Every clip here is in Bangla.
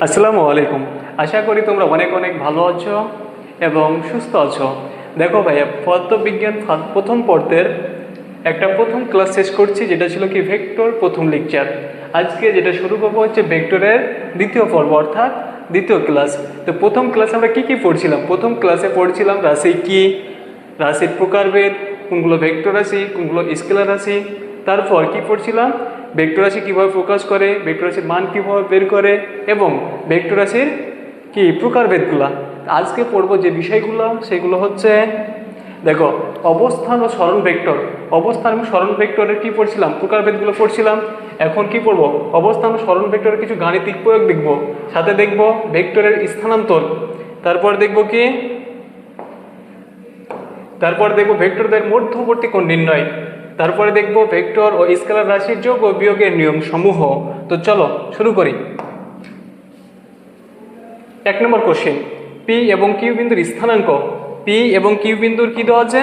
আসসালামু আলাইকুম। আশা করি তোমরা অনেক অনেক ভালো আছো এবং সুস্থ আছো। দেখো ভাইয়া, পদার্থবিজ্ঞান প্রথম পর্বের প্রথম ক্লাস শেষ করছি, যেটা ছিল কি ভেক্টর প্রথম লেকচার। আজকে যেটা শুরু করবো হচ্ছে ভেক্টরের দ্বিতীয় পর্ব, অর্থাৎ দ্বিতীয় ক্লাস। তো প্রথম ক্লাসে আমরা কি পড়ছিলাম? প্রথম ক্লাসে পড়ছিলাম রাশি কি, রাশির প্রকারভেদ, কোনগুলো ভেক্টর রাশি, কোনগুলো স্কেলার রাশি। তারপর কি পড়ছিলাম? ভেক্টর রাশি কীভাবে প্রকাশ করে, ভেক্টর রাশির মান কীভাবে বের করে, এবং ভেক্টর রাশির কি প্রকারভেদগুলা। আজকে পড়বো যে বিষয়গুলো, সেগুলো হচ্ছে দেখো, অবস্থান ও সরণ ভেক্টর। অবস্থান এবং সরণ ভেক্টরের কি পড়ছিলাম? প্রকারভেদগুলো পড়ছিলাম। এখন কি পড়বো? অবস্থান ও সরণ ভেক্টরের কিছু গাণিতিক প্রয়োগ দেখব, সাথে দেখব ভেক্টরের স্থানান্তর। তারপর দেখব কি, তারপর দেখব ভেক্টরদের মধ্যবর্তী কোণ নির্ণয়। তারপরে দেখব ভেক্টর ও স্কেলার রাশির যোগ ও বিয়োগের নিয়ম সমূহ। তো চলো শুরু করি। 1 নম্বর কোশ্চেন, পি এবং কিউ বিন্দুর স্থানাঙ্ক। পি এবং কিউ বিন্দুর কি দেওয়া আছে?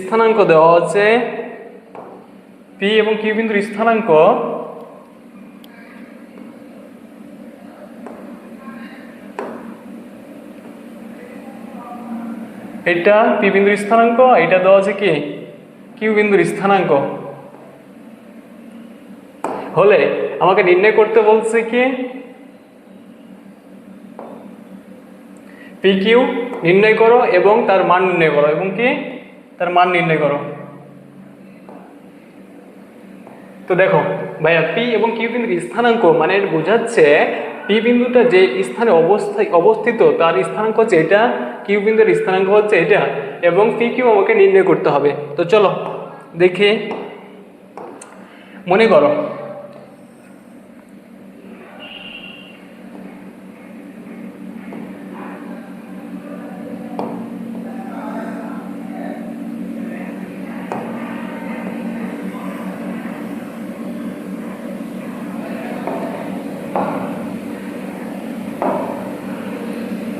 স্থানাঙ্ক দেওয়া আছে। পি এবং কিউ বিন্দুর স্থানাঙ্ক এটা পি বিন্দুর স্থানাঙ্ক, এটা দেওয়া আছে কি কিউ বিন্দুর স্থানাঙ্ক। হলে আমাকে নির্ণয় করতে বলছে কি পি কিউ নির্ণয় করো এবং তার মান নির্ণয় করো, এবং কি তার মান নির্ণয় করো। তো দেখো ভাইয়া, পি এবং কিউ বিন্দুর স্থানাঙ্ক মানে বোঝাচ্ছে পি বিন্দুটা যে স্থানে অবস্থিত তার স্থানাঙ্ক হচ্ছে এটা, কিউ বিন্দুর স্থানাঙ্ক হচ্ছে এটা, এবং পি কিউ আমাকে নির্ণয় করতে হবে। তো চলো দেখি। মনে করো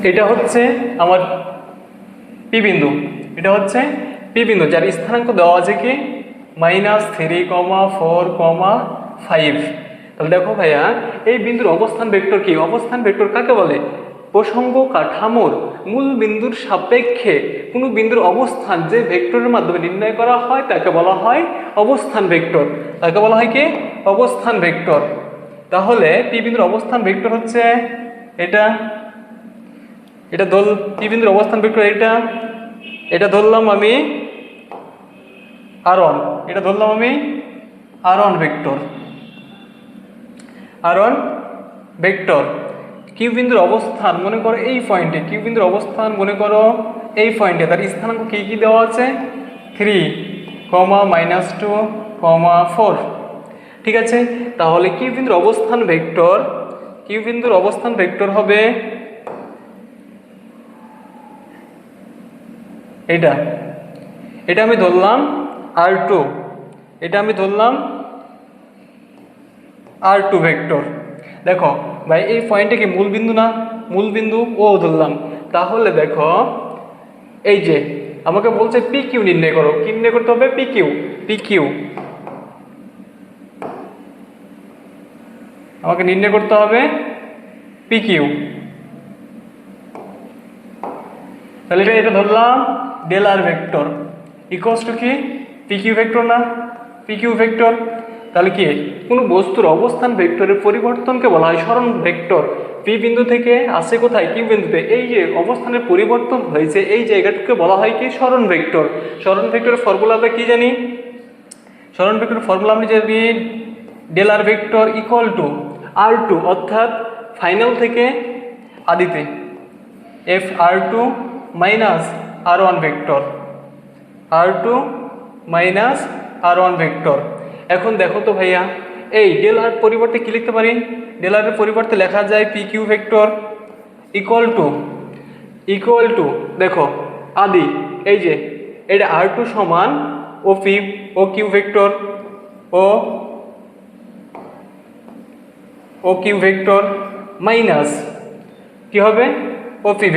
এটা হচ্ছে আমার পি বিন্দু, এটা হচ্ছে পি বিন্দু যার স্থানাঙ্ক দেওয়া আছে কি -3,4,5। তাহলে দেখো ভাইয়া, এই বিন্দুর অবস্থান ভেক্টর কি? অবস্থান ভেক্টর কাকে বলে? প্রসঙ্গ কাঠামোর মূল বিন্দুর সাপেক্ষে কোনো বিন্দুর অবস্থান যে ভেক্টরের মাধ্যমে নির্ণয় করা হয় তাকে বলা হয় অবস্থান ভেক্টর। তাকে বলা হয় কি অবস্থান ভেক্টর। তাহলে পি বিন্দুর অবস্থান ভেক্টর হচ্ছে এটা, এটা পি বিন্দুর অবস্থান ভেক্টর এটা, এটা ধরলাম আমি r1, এটা ধরলাম আমি r1 vector, r1 vector. Q বিন্দুর অবস্থান মনে করো এই পয়েন্টে, কিউ বিন্দুর অবস্থান মনে করো এই পয়েন্টে, তার স্থানাঙ্ক কি কি দেওয়া আছে 3, -2, 4। ঠিক আছে, তাহলে কিউ বিন্দুর অবস্থান ভেক্টর, কিউ বিন্দুর অবস্থান ভেক্টর হবে এটা, এটা আমি ধরলাম r2, এটা আমি ধরলাম r2 ভেক্টর। দেখো ভাই, এই পয়েন্টে কি মূল বিন্দু না? মূল বিন্দু ও ধরলাম। তাহলে দেখো এই যে আমাকে বলছে পি কিউ নির্ণয় করো। কি নির্ণয় করতে হবে? পি কিউ, পি কিউ আমাকে নির্ণয় করতে হবে পি কিউ। তাহলে এটা ধরলাম del R vector equals to কি পি কিউ ভেক্টর না? P Q vector. তাহলে কি কোনো বস্তুর অবস্থান ভেক্টরের পরিবর্তনকে বলা হয় সরণ ভেক্টর। পি বিন্দু থেকে আসে কোথায়? কিউ বিন্দুতে। এই যে অবস্থানের পরিবর্তন হয়েছে এই জায়গাটাকে বলা হয় কি সরণ ভেক্টর। সরণ ভেক্টরের ফর্মুলা আমরা কি জানি? সরণ ভেক্টরের ফর্মুলা আমরা জানি del R vector equal to r2, অর্থাৎ ফাইনাল থেকে আদিতে FR2 minus r1 vector, r2 minus r1 vector. এখন দেখো তো ভাইয়া, এই ডেল আর পরিবর্তে কি লিখতে পারি? ডেল আর এর পরিবর্তে লেখা যায় P Q vector equal to দেখো আদি, এই যে এটা r2 সমান O Q vector, O Q vector minus কি হবে ওপি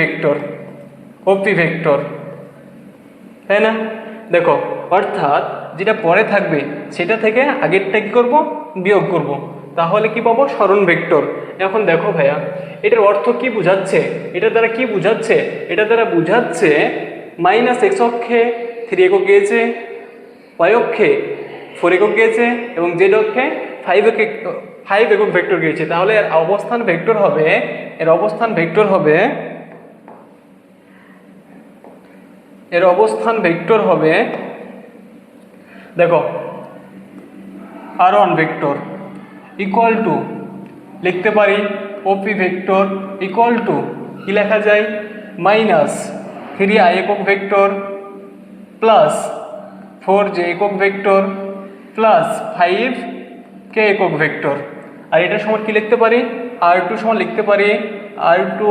ভেক্টর, তাই না? দেখো, অর্থাৎ যেটা পরে থাকবে সেটা থেকে আগেরটা কি করব? বিয়োগ করব। তাহলে কি পাবো? সরণ ভেক্টর। এখন দেখো ভাইয়া, এটার অর্থ কি বোঝাচ্ছে? এটা দ্বারা কি বোঝাচ্ছে? এটা দ্বারা বোঝাচ্ছে মাইনাস এক্স অক্ষে 3 একক গিয়েছে, ওয়াই অক্ষে 4 একক গিয়েছে এবং জেড অক্ষে 5 একক ভেক্টর গিয়েছে। তাহলে এর অবস্থান ভেক্টর হবে, এর অবস্থান ভেক্টর হবে, এর অবস্থান ভেক্টর হবে, দেখো r1 ভেক্টর ইকুয়াল টু লিখতে পারি ওপি ভেক্টর ইকুয়াল টু কি লেখা যায়, মাইনাস 3i একক ভেক্টর প্লাস 4j একক ভেক্টর প্লাস 5k একক ভেক্টর। আর এটার সমান কি লিখতে পারি, r2 সমান লিখতে পারি r2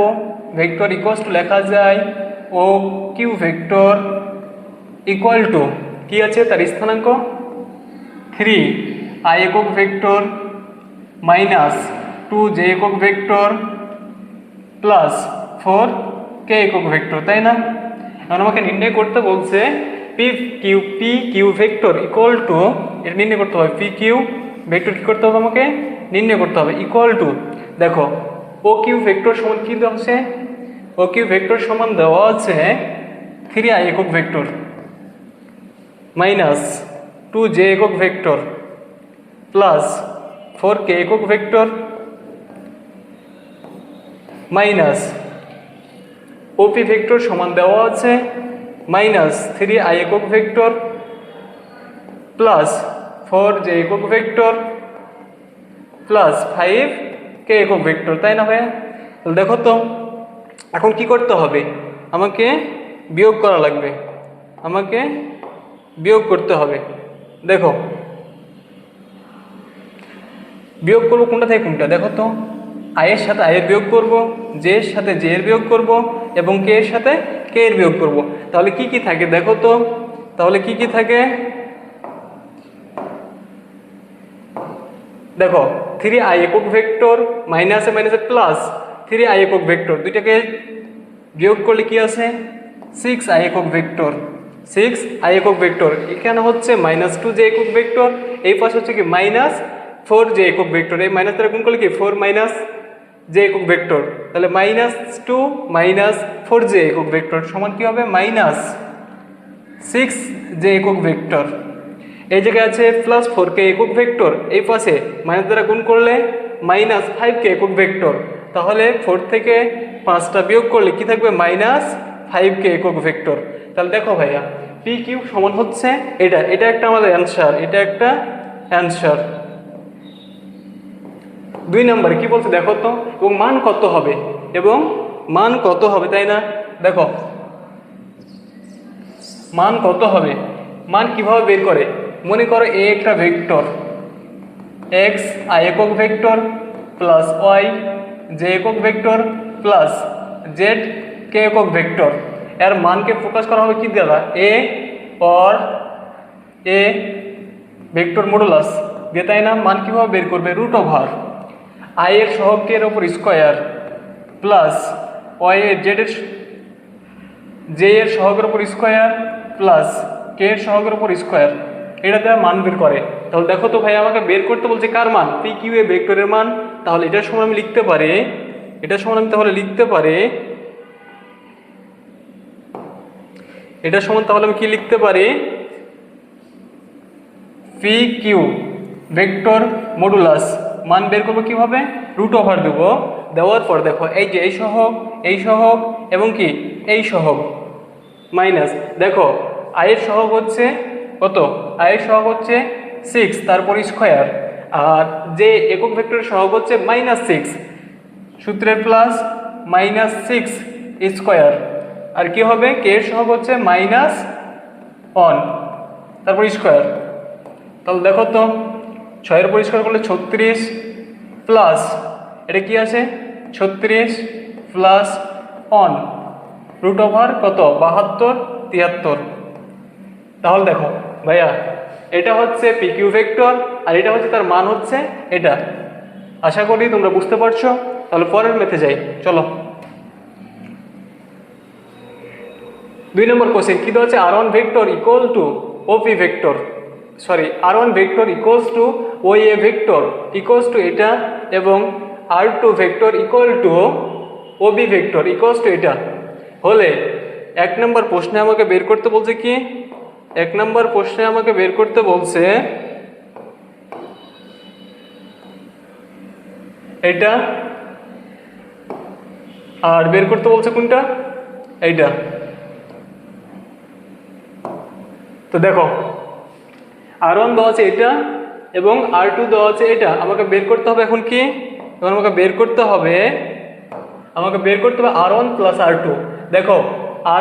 ভেক্টর ইকুয়ালস টু লেখা যায় ও কিউ ভেক্টর ইকুয়াল টু কি আছে তার স্থানাঙ্ক 3i একক ভেক্টর মাইনাস 2j একক ভেক্টর প্লাস 4k একক ভেক্টর, তাই না? এখন আমাকে নির্ণয় করতে বলছে P Q vector equal to, এটা নির্ণয় করতে হবে, পি কিউ ভেক্টর কী করতে হবে আমাকে নির্ণয় করতে হবে, ইকুয়াল টু দেখো ও কিউ ভেক্টর সমান কী দেওয়া আছে, ও কিউ ভেক্টর সমান দেওয়া আছে 3i একক ভেক্টর মাইনাস 2j একক ভেক্টর প্লাস 4k একক ভেক্টর মাইনাস ওপি ভেক্টর সমান দেওয়া আছে মাইনাস 3i একক ভেক্টর প্লাস 4j একক ভেক্টর প্লাস 5k একক ভেক্টর, তাই না ভাইয়া? তাহলে দেখো তো এখন কি করতে হবে, আমাকে বিয়োগ করা লাগবে, আমাকে বিয়োগ করতে হবে। দেখো বিয়োগ করবো কোনটা থেকে কোনটা, দেখো তো আয়ের সাথে আয়ের বিয়োগ করব, জে এর সাথে জে এর বিয়োগ করব এবং কে এর সাথে কে এর বিয়োগ করব। তাহলে কি কি থাকে দেখো তো, তাহলে কি কি থাকে দেখো 3i একক ভেক্টর মাইনাসে মাইনাসে প্লাস 3i একক ভেক্টর, দুইটাকে বিয়োগ করলে কি আছে 6i একক ভেক্টর, 6i একক ভেক্টর, এখানে হচ্ছে মাইনাস 2j একক ভেক্টর, এই পাশে হচ্ছে কি মাইনাস 4j একক ভেক্টর, এই মাইনাস দ্বারা গুণ করলে কি 4 মাইনাস j একক ভেক্টর, তাহলে মাইনাস 2 মাইনাস 4j একক ভেক্টর সমান কি হবে মাইনাস 6j একক ভেক্টর। এই জায়গায় আছে প্লাস 4k একক ভেক্টর, এই পাশে মাইনাস দ্বারা গুণ করলে মাইনাস 5k একক ভেক্টর, তাহলে 4 থেকে 5টা বিয়োগ করলে কি থাকবে মাইনাস 5k একক ভেক্টর। তাহলে দেখো ভাইয়া পি কিউ সমান হচ্ছে এটা, এটা একটা আমাদের অ্যান্সার, এটা একটা অ্যান্সার। 2 নম্বরে কি বলছে দেখো তো, এবং মান কত হবে, এবং মান কত হবে, তাই না? দেখো মান কত হবে, মান কিভাবে বের করে, মনে করো এ একটা ভেক্টর এক্স আই একক ভেক্টর প্লাস ওয়াই জে একক ভেক্টর প্লাস জেড কে একক ভেক্টর, এর মানকে ফোকাস করা হবে কি দ্বারা, a or a vector modulus দিয়ে, তাই না? মান কিভাবে বের করবে, রুট ওভার আই এর সহগকে এর ওপর স্কোয়ার প্লাস ওয়াই এর জেড এর জে এর সহগের ওপর স্কোয়ার প্লাস কে এর সহগের ওপর স্কোয়ার, এটা দেওয়া মান বের করে। তাহলে দেখো তো ভাই আমাকে বের করতে বলছে কার মান, পি কিউ এ ভেক্টরের মান। তাহলে এটার সমান আমি লিখতে পারি, এটার সমান আমি তাহলে লিখতে পারি, এটার সমান তাহলে আমি কি লিখতে পারি, পি কিউ ভেক্টর মডুলাস মান বের করবো কিভাবে, রুট ওভার দেবো, দেওয়ার পর দেখো এই যে এই সহগ এবং কি এই সহগ মাইনাস, দেখো আয়ের সহগ হচ্ছে কত, আয়ের সহগ হচ্ছে 6 তারপর স্কোয়ার, আর যে একক ভেক্টরের সহগ হচ্ছে -6 সূত্রের প্লাস -6 স্কোয়ার, আর কি হবে কে এর সহগ হচ্ছে -1 তারপর স্কোয়ার। তাহলে দেখো তো 6 পরিষ্কার করলে 36 প্লাস এটা কি আছে 36 প্লাস 1 রুট ওভার কত 72 73। তাহলে দেখো ভাইয়া এটা হচ্ছে পি কিউ ভেক্টর আর এটা হচ্ছে তার মান হচ্ছে এটা। আশা করি তোমরা বুঝতে পারছো। তাহলে পরের ম্যাথে যাই, চলো। 2 নম্বর কোশ্চেন কি দেওয়া আছে, r1 ভেক্টর ইকুয়াল টু ওপি vector, sorry r1 vector equals two OA vector equals two এটা এবং R2 vector equal two OB vector equals two এটা হলে 1 নম্বর প্রশ্নে আমাকে বের করতে বলছে কি 1 নম্বর প্রশ্নে আমাকে বের করতে বলছে এটা আর বের করতে বলছে কোনটা এইটা। তো দেখো R1 দেওয়া আছে এটা এবং R2 দেওয়া আছে এটা, আমাকে বের করতে হবে এখন কি, এখন আমাকে বের করতে হবে R1 প্লাস R2। দেখো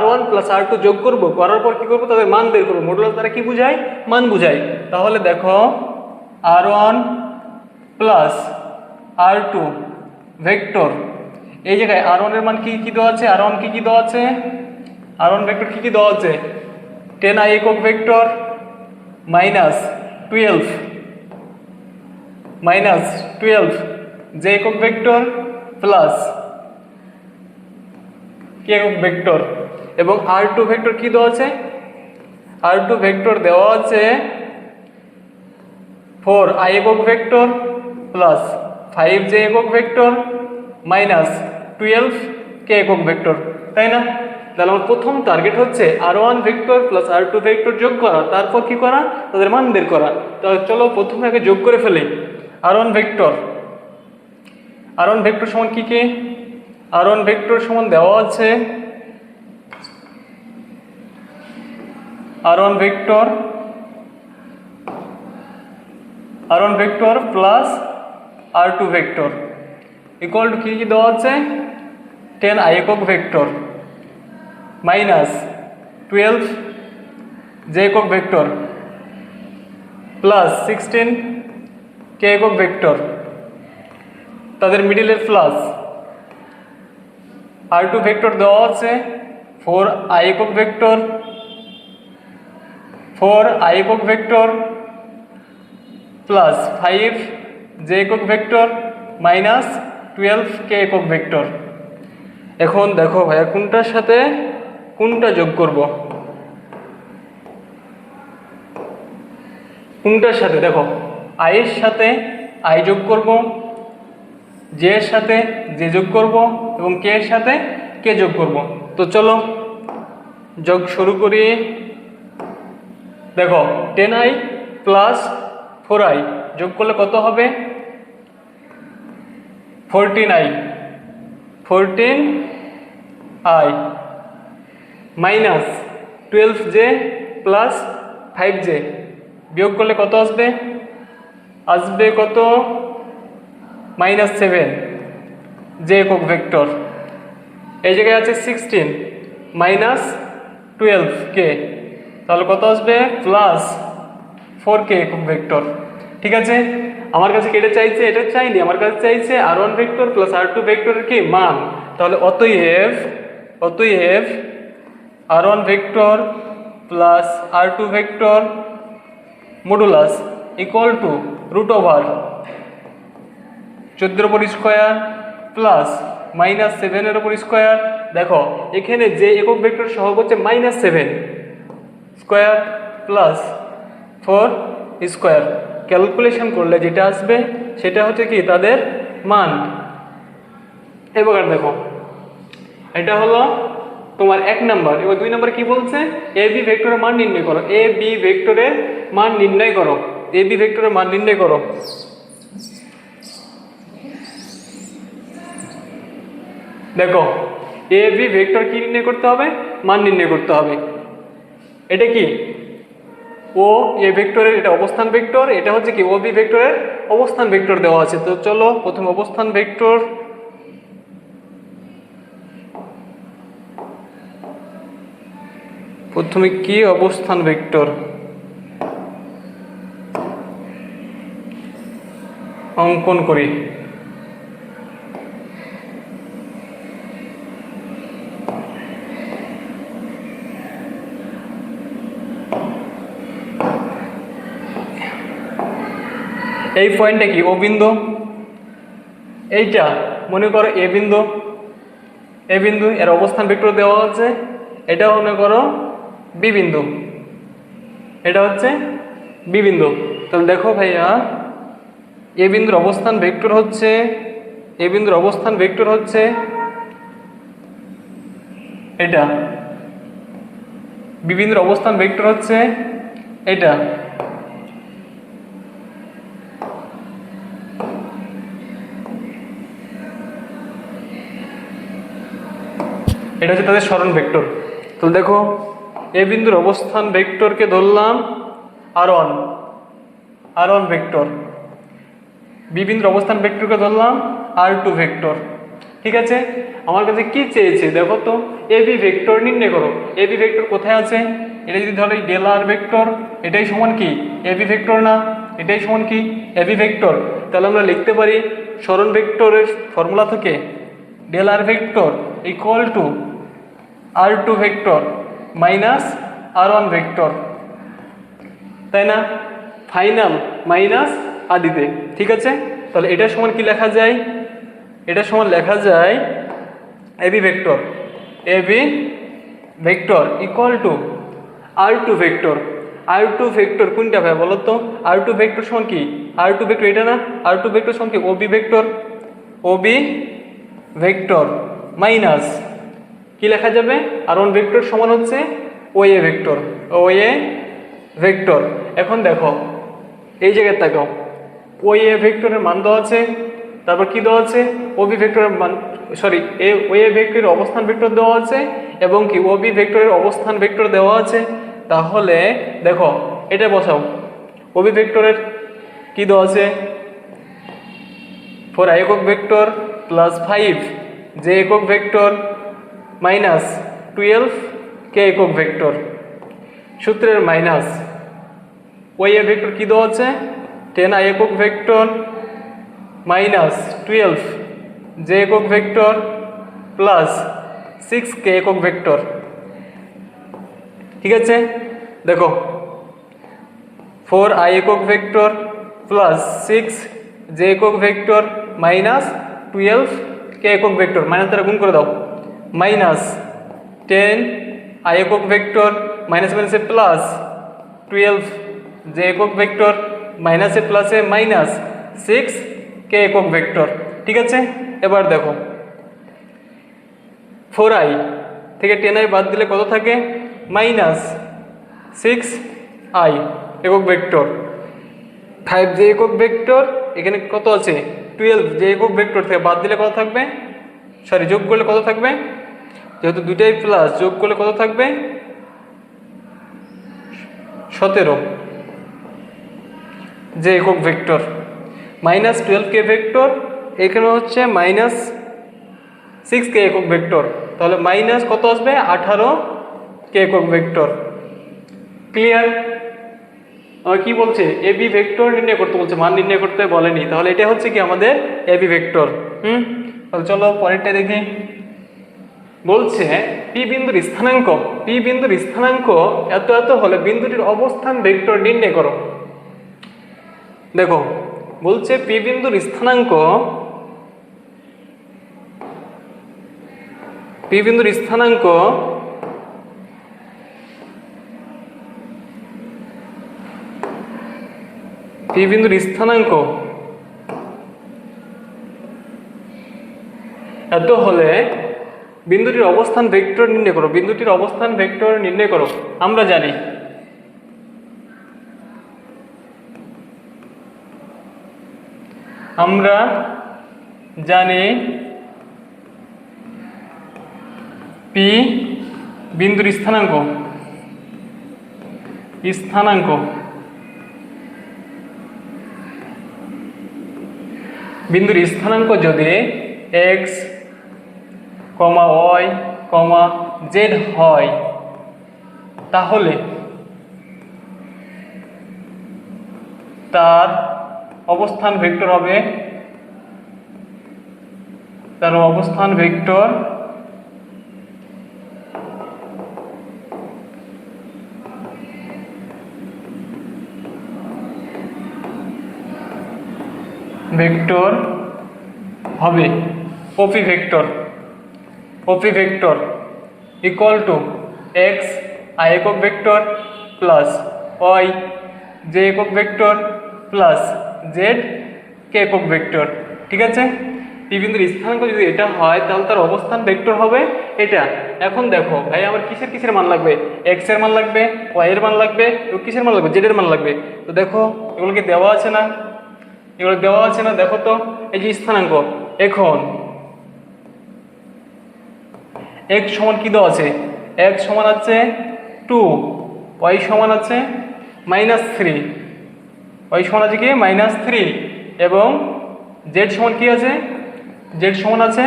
R1 প্লাস R2 যোগ করব, করার পর কি করব, তাদের মান বের করবো। মডুলাস দ্বারা কি বুঝায়, মান বুঝায়। তাহলে দেখো R1 প্লাস R2 ভেক্টর, এই জায়গায় R1 এর মান কি দেওয়া আছে, R1 কি দেওয়া আছে, R1 ভেক্টর কি দেওয়া আছে 10i একক ভেক্টর মাইনাস 12 যে একক ভেক্টর প্লাস কি একক ভেক্টর, এবং R2 ভেক্টর কি দেওয়া আছে, R2 ভেক্টর দেওয়া আছে 4i একক ভেক্টর প্লাস 5j একক ভেক্টর মাইনাস 12k একক ভেক্টর, তাই না? তাহলে আমার প্রথম টার্গেট হচ্ছে R1 vector plus R2 vector যোগ করা, তারপর কি করা, তাদের মান বের করা। তাহলে চলো প্রথমে আগে যোগ করে ফেলি। R1 ভেক্টর সমান কি R1 ভেক্টর সমান দেওয়া আছে R1 vector plus R2 vector equal to কি দেওয়া আছে 10i একক ভেক্টর মাইনাস 12j একক ভেক্টর প্লাস 16k একক ভেক্টর, তাদের মিডিলের প্লাস R2 ভেক্টর দেওয়া আছে 4i একক ভেক্টর প্লাস 5j একক ভেক্টর মাইনাস 12k একক ভেক্টর। এখন দেখো ভাইয়া কোনটার সাথে কোনটা যোগ করব, কোনটার সাথে, দেখো i এর সাথে i যোগ করব, j এর সাথে j যোগ করব এবং k এর সাথে k যোগ করব। তো চলো যোগ শুরু করি। দেখো 10i প্লাস 4i যোগ করলে কত হবে 14i minus 12j plus 5j বিয়োগ করলে কত আসবে কত মাইনাস 7 j একক ভেক্টর, এই জায়গায় আছে 16 মাইনাস 12k, তাহলে কত আসবে প্লাস 4k একক ভেক্টর। ঠিক আছে, আমার কাছে কেটে চাইছে, এটা চাইনি, আমার কাছে চাইছে R1 ভেক্টর প্লাস R2 ভেক্টরের কি মান। তাহলে অতএব R1 vector plus R2 vector modulus equal to root over 14 plus minus 7 দেখো এখানে যে একক ভেক্টর সহগ হচ্ছে -7 স্কোয়ার প্লাস 4 স্কোয়ার, ক্যালকুলেশন করলে যেটা আসবে সেটা হচ্ছে কি তাদের মান। এবার দেখো এটা হলো তোমার 1 নাম্বার। এবার 2 নাম্বার কি বলছে, AB ভেক্টরের মান নির্ণয় করো, AB ভেক্টরের মান নির্ণয় করো, AB ভেক্টরের মান নির্ণয় করো। দেখো AB ভেক্টর কি নির্ণয় করতে হবে, মান নির্ণয় করতে হবে। এটা কি ও এ ভেক্টরের, এটা অবস্থান ভেক্টর, এটা হচ্ছে কি OB ভেক্টরের অবস্থান ভেক্টর দেওয়া আছে। তো চলো প্রথম অবস্থান ভেক্টর, প্রথমে কি অবস্থান ভেক্টর অঙ্কন করি। এই পয়েন্টটা কি ও বিন্দু, এইটা মনে করো এ বিন্দু, এর অবস্থান ভেক্টর দেওয়া আছে, এটা মনে করো বি বিন্দু, এটা হচ্ছে বি বিন্দু। তাহলে দেখো ভাইয়া এ বিন্দুর অবস্থান ভেক্টর হচ্ছে এ বিন্দুর অবস্থান ভেক্টর হচ্ছে এটা, বি বিন্দুর অবস্থান ভেক্টর হচ্ছে এটা। এটা হচ্ছে তাদের সরণ ভেক্টর। তো দেখো এ বিন্দুর অবস্থান ভেক্টরকে ধরলাম আর ওয়ান ভেক্টর, বি বিন্দুর অবস্থান ভেক্টরকে ধরলাম R2 ভেক্টর। ঠিক আছে, আমার কাছে কি চেয়েছে দেখো তো, এ বি ভেক্টর নির্ণয় করো। এ বি ভেক্টর কোথায় আছে? এটা যদি ধরো ডেল আর ভেক্টর, এটাই সমান কি এ বি ভেক্টর না? এটাই সমান কি এ বি ভেক্টর। তাহলে আমরা লিখতে পারি সরণ ভেক্টরের ফর্মুলা থেকে del R vector equal to R2 vector minus R1 vector, তাই না? ফাইনাল মাইনাস আদিতে। ঠিক আছে, তাহলে এটার সমান কি লেখা যায়? এটার সমান লেখা যায় AB vector equal to R2 vector. R2 vector কোনটা ভাই বলো তো? R2 ভেক্টর সমান কি? R2 ভেক্টর এটা না? R2 ভেক্টর সমান কি OB ভেক্টর মাইনাস কি লেখা যাবে? R1 ভেক্টর সমান হচ্ছে OA ভেক্টর। এখন দেখো এই জায়গায় তাকাও, OA ভেক্টরের মান দেওয়া আছে, তারপর কি দেওয়া আছে? OB ভেক্টরের মান, সরি OA ভেক্টরের অবস্থান ভেক্টর দেওয়া আছে এবং কি OB ভেক্টরের অবস্থান ভেক্টর দেওয়া আছে। তাহলে দেখো এটা বসাও, OB ভেক্টরের কি দেওয়া আছে? 4i একক ভেক্টর প্লাস 5j একক ভেক্টর মাইনাস 12k একক ভেক্টর, সূত্রের মাইনাস OA ভেক্টর কি দেওয়া আছে? 10i একক ভেক্টর মাইনাস 12j একক ভেক্টর প্লাস 6k একক ভেক্টর। ঠিক আছে, দেখো 4i একক ভেক্টর প্লাস 6j একক ভেক্টর মাইনাস 12k একক ভেক্টর, মাইনাস দ্বারা গুণ করে দাও, মাইনাস 10i একক ভেক্টর মাইনাস মাইনাসে প্লাস 12j একক ভেক্টর মাইনাসে প্লাসে মাইনাস 6k একক ভেক্টর। ঠিক আছে, এবার দেখো 4i থেকে 10i বাদ দিলে কত থাকে? মাইনাস 6i একক ভেক্টর, 5j একক ভেক্টর, এখানে কত আছে? 12j একক ভেক্টর থেকে বাদ দিলে কত থাকবে? সরি, যোগ করলে কত থাকবে? যেহেতু দুটাই প্লাস, যোগ করলে কত থাকবে? 17j একক ভেক্টর মাইনাস 12k ভেক্টর, এখানে হচ্ছে মাইনাস 6k একক ভেক্টর, তাহলে মাইনাস কত আসবে? 18k একক ভেক্টর। ক্লিয়ার? আমার কি বলছে? এবি ভেক্টর নির্ণয় করতে বলছে, মান নির্ণয় করতে বলেনি। তাহলে এটা হচ্ছে কি আমাদের এবি ভেক্টর। তাহলে চলো পরেরটা দেখি। বলছে পি বিন্দুর স্থানাঙ্ক এত এত হলে বিন্দুটির অবস্থান ভেক্টর নির্ণয় করো। দেখো বলছে পি বিন্দুর স্থানাঙ্ক এত হলে বিন্দুটির অবস্থান ভেক্টর নির্ণয় করো। আমরা জানি পি বিন্দুর স্থানাঙ্ক যদি x, y, z হয়, তাহলে তার অবস্থান ভেক্টর হবে OP vector equal two x i একক ভেক্টর প্লাস y j একক ভেক্টর প্লাস z k একক ভেক্টর। ঠিক আছে, পি বিন্দুর স্থানাঙ্ক যদি এটা হয় তাহলে তার অবস্থান ভেক্টর হবে এটা। এখন দেখো ভাই আমার কিসের কিসের মান লাগবে, এক্স এর মান লাগবে, ওয়াই এর মান লাগবে এবং কিসের মান লাগবে, জেড এর মান লাগবে। তো দেখো এগুলোকে দেওয়া আছে না, এগুলো দেওয়া আছে না, দেখো তো এই যে স্থানাঙ্ক। এখন এক্স সমান কি দেওয়া আছে, এক্স সমান আছে 2, ওয়াই সমান আছে -3, ওয়াই সমান আছে কি -3 এবং জেড সমান কি আছে, জেড সমান আছে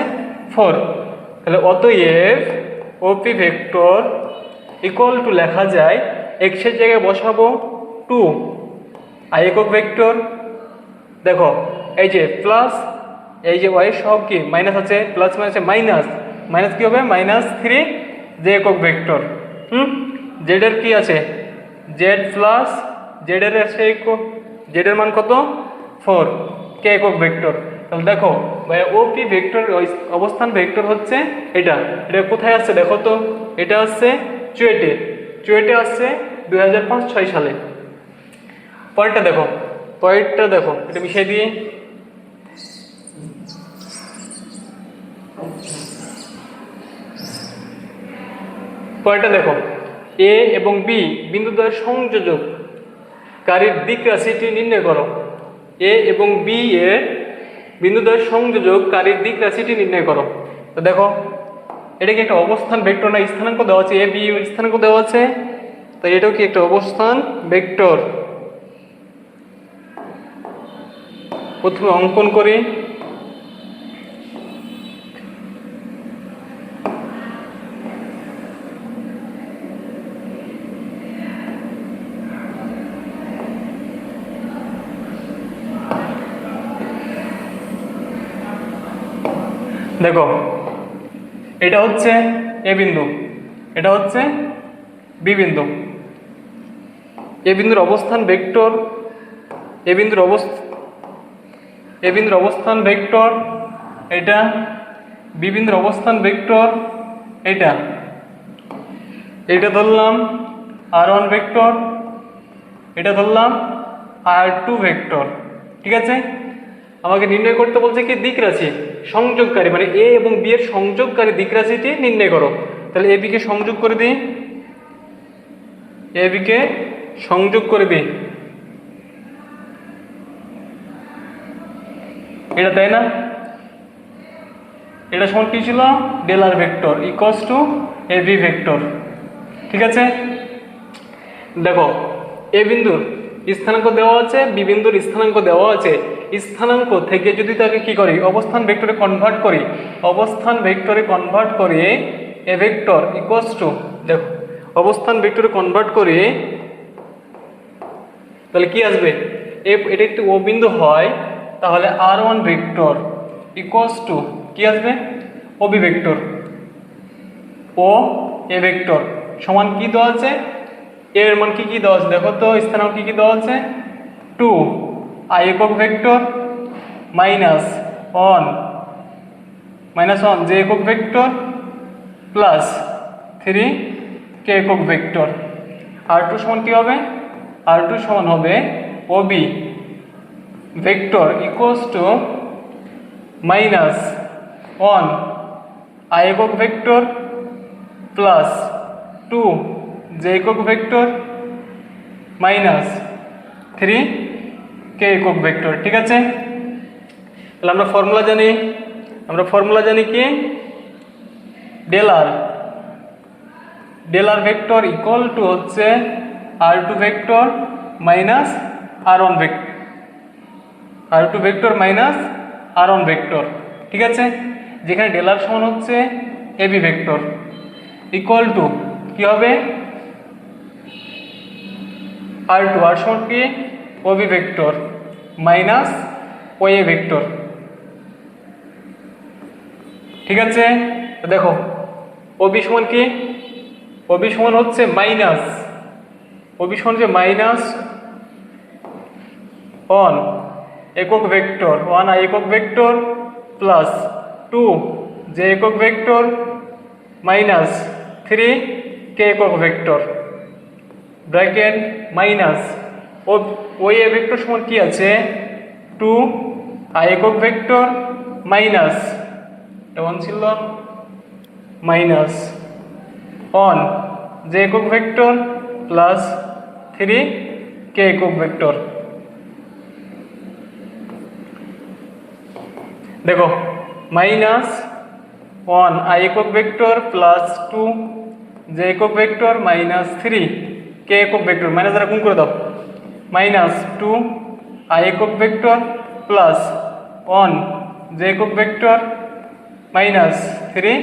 4। তাহলে অতএব ওপি ভেক্টর ইকুয়াল টু লেখা যায় এক্স এর জায়গায় বসাবো 2, আর একক ভেক্টর দেখো এই যে প্লাস, এই যে ওয়াই সব কি মাইনাস আছে, প্লাস মাইনাসে মাইনাস, মাইনাস কি হবে -3 যে একক ভেক্টর। জেড এর কি আছে, জেড প্লাস জেড এর আছে জেড এর মান কত 4, কে একক ভেক্টর। তাহলে দেখো ওপি ভেক্টর অবস্থান ভেক্টর হচ্ছে এটা। এটা কোথায় আসছে দেখো তো, এটা আসছে চুয়েটে, চুয়েটে আসছে 2005-6 সালে। পরেরটা দেখো, পরেরটা দেখো, এটা মিশিয়ে দিয়ে পরেরটা দেখো, এ এবং বি বিন্দুদ্বয়ের সংযোজককারীর দিক রাশিটি নির্ণয় করো। এ এবং বি এর বিন্দুদ্বয়ের সংযোজককারীর দিক রাশিটি নির্ণয় করো। তো দেখো এটা কি একটা অবস্থান ভেক্টর না স্থানাঙ্ক দেওয়া আছে, এ বি স্থানাঙ্ক দেওয়া আছে, তো এটাও কি একটা অবস্থান ভেক্টর। প্রথমে অঙ্কন করি, দেখো এটা হচ্ছে এ বিন্দু, এটা হচ্ছে বি বিন্দু। এ বিন্দুর অবস্থান ভেক্টর, এ বিন্দুর অবস্থান ভেক্টর এটা, বি বিন্দুর অবস্থান ভেক্টর এটা, এটা ধরলাম r1 ভেক্টর, এটা ধরলাম r2 ভেক্টর। ঠিক আছে, আমাকে নির্ণয় করতে বলছে কি দিক রাশি সংযোগকারী, মানে এ এবং বি এর সংযোগকারী দিক রাশিটি নির্ণয় করো। তাহলে এ বি কে সংযোগ করে দিই, এ বি কে সংযোগ করে দিই, এটা তাই না, এটা সমান কি ছিল ডেলার vector equals to A B vector. ঠিক আছে, দেখো এ বিন্দুর স্থানাঙ্ক দেওয়া আছে, বি বিন্দুর স্থানাঙ্ক দেওয়া আছে। স্থানাঙ্ক থেকে যদি তাকে কি করি অবস্থান ভেক্টরে কনভার্ট করি, অবস্থান ভেক্টরে কনভার্ট করে এ ভেক্টর ইকুয়ালস টু, দেখো অবস্থান ভেক্টরে কনভার্ট করে তাহলে কি আসবে, এটা একটি ও বিন্দু হয় তাহলে r1 ভেক্টর ইকুয়ালস টু কি আসবে ও বি ভেক্টর, ও এ ভেক্টর সমান কি দেওয়া আছে, এর মান কি দেওয়া আছে দেখো তো, স্থানাঙ্ক কি দেওয়া আছে 2, আর একক ভেক্টর -1 যে একক ভেক্টর প্লাস 3 কে একক ভেক্টর। r2 সমান কি হবে, r2 সমান হবে OB vector equals two -1 I একক ভেক্টর প্লাস 2 যে একক ভেক্টর -3 কে একক ভেক্টর। ঠিক আছে, তাহলে আমরা ফর্মুলা জানি কি ডেলার ভেক্টর ইকুয়াল টু হচ্ছে r2 vector minus r1 vector, r2 vector minus r1 vector. ঠিক আছে, যেখানে ডেলার সমান হচ্ছে এবি ভেক্টর ইকুয়াল টু কি হবে r2, আর সমান কি OB vector minus OA vector. ঠিক আছে, দেখো ওবি সমান কি, ওবি সমান হচ্ছে -1 একক ভেক্টর 1 আই একক ভেক্টর প্লাস 2 যে একক ভেক্টর -3 কে একক ভেক্টর ব্র্যাকেট মাইনাস ওই এ ভেক্টর সমান কি আছে 2 আই একক ভেক্টর মাইনাস, ওয়ান ছিল মাইনাস অন যে একক ভেক্টর প্লাস 3 কে একক ভেক্টর। দেখো মাইনাস 1 আই একক ভেক্টর প্লাস 2 যে একক ভেক্টর মাইনাস 3 কে একক ভেক্টর, মাইনাস দ্বারা গুণ করে দাও, মাইনাস 2 আই একক ভেক্টর প্লাস 1 যে একক ভেক্টর মাইনাস 3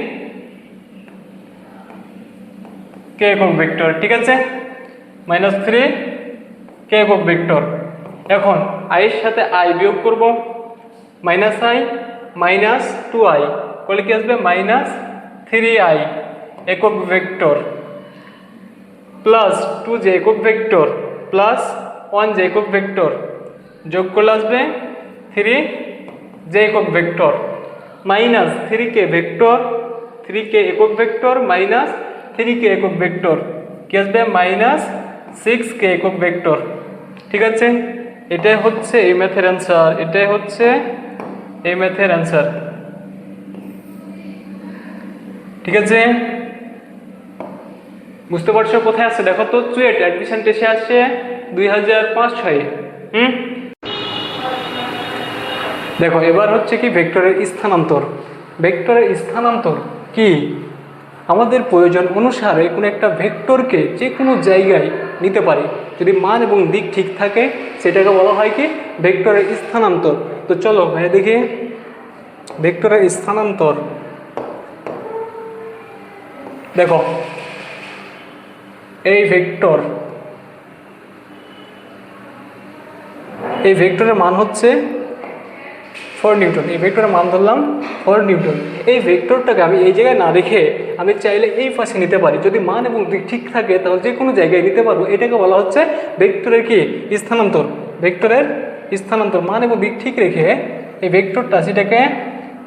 কে একক ভেক্টর। ঠিক আছে, মাইনাস 3 কে একক ভেক্টর। এখন আই এর সাথে আই বিয়োগ করব, মাইনাস আই মাইনাস 2i করলে কি আসবে মাইনাস 3i একক ভেক্টর প্লাস 2 যে একক ভেক্টর প্লাস 1 যে একক ভেক্টর যোগ করলে আসবে 3 যে একক vector minus 3k vector, 3k একক ভেক্টর মাইনাস 3k একক ভেক্টর কি আসবে মাইনাস 6k একক ভেক্টর। ঠিক আছে, এটাই হচ্ছে এই ম্যাথের অ্যান্সার, এটাই হচ্ছে এই ম্যাথের অ্যান্সার। ঠিক আছে, বুঝতে পারছো কোথায় আছে? দেখো তো চুয়েট অ্যাডমিশন টেস্টে আসছে 2005-06। দেখো এবার হচ্ছে কি ভেক্টরের স্থানান্তর। ভেক্টরের স্থানান্তর কি? আমাদের প্রয়োজন অনুসারে কোনো একটা ভেক্টরকে যে কোনো জায়গায় নিতে পারি, যদি মান এবং দিক ঠিক থাকে সেটাকে বলা হয় কি ভেক্টরের স্থানান্তর। তো চলো ভাই দেখি ভেক্টরের স্থানান্তর। দেখো এই ভেক্টর, এই ভেক্টরের মান হচ্ছে 4 নিউটন, এই ভেক্টরের মান ধরলাম 4 নিউটন। এই ভেক্টরটাকে আমি এই জায়গায় না রেখে আমি চাইলে এই পাশে নিতে পারি, যদি মান এবং দিক ঠিক থাকে তাহলে যে কোনো জায়গায় নিতে পারবো। এটাকে বলা হচ্ছে ভেক্টরের কি স্থানান্তর। ভেক্টরের স্থানান্তর মান এবং দিক ঠিক রেখে এই ভেক্টরটা সেটাকে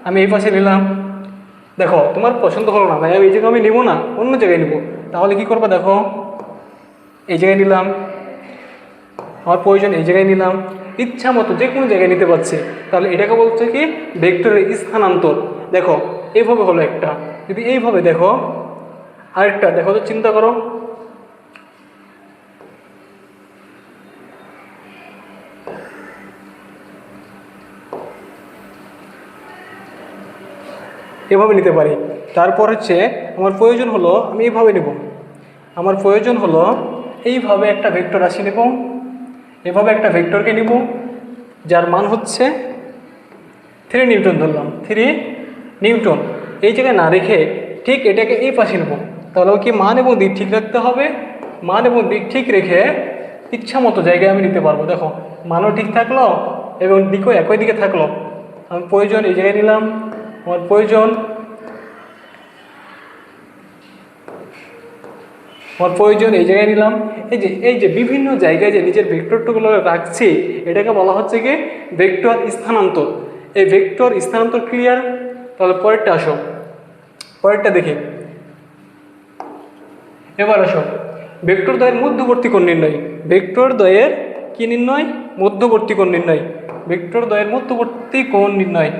আমি এই পাশে নিলাম। দেখো তোমার পছন্দ হলো না ভাই এই জায়গায় আমি নেবো না, অন্য জায়গায় নেবো, তাহলে কি করবো? দেখো এই জায়গায় নিলাম, আমার প্রয়োজন এই জায়গায় নিলাম, ইচ্ছা মতো যে কোনো জায়গায় নিতে পারছে, তাহলে এটাকে বলছে কি ভেক্টরের স্থানান্তর। দেখো এইভাবে হলো একটা, যদি এইভাবে দেখো আরেকটা দেখো তো চিন্তা করো, এভাবে নিতে পারি। তারপর হচ্ছে আমার প্রয়োজন হলো আমি এইভাবে নেব, আমার প্রয়োজন হলো এইভাবে একটা ভেক্টর রাশি নেব, এভাবে একটা ভেক্টরকে নিব যার মান হচ্ছে 3 নিউটন ধরলাম, 3 নিউটন। এই জায়গায় না রেখে ঠিক এটাকে এই পাশে নেব, তাহলে কি মান এবং দিক ঠিক রাখতে হবে, মান এবং দিক ঠিক রেখে ইচ্ছা মতো জায়গায় আমি নিতে পারবো। দেখো মানও ঠিক থাকলো এবং দিকও একই দিকে থাকলো। আমি প্রয়োজন এই জায়গায় নিলাম, আমার প্রয়োজন এই জায়গায় নিলাম। এই যে বিভিন্ন জায়গায় যে নিজের ভেক্টরগুলো রাখছি এটাকে বলা হচ্ছে কি ভেক্টর স্থানান্তর। এই ভেক্টর স্থানান্তর ক্লিয়ার? তাহলে পরেরটা আসো, পরেরটা দেখি। এবার আসো ভেক্টর দ্বয়ের মধ্যবর্তী কোণ নির্ণয়। ভেক্টর দ্বয়ের কি নির্ণয়? মধ্যবর্তী কোণ নির্ণয়। ভেক্টর দ্বয়ের মধ্যবর্তী কোণ নির্ণয়।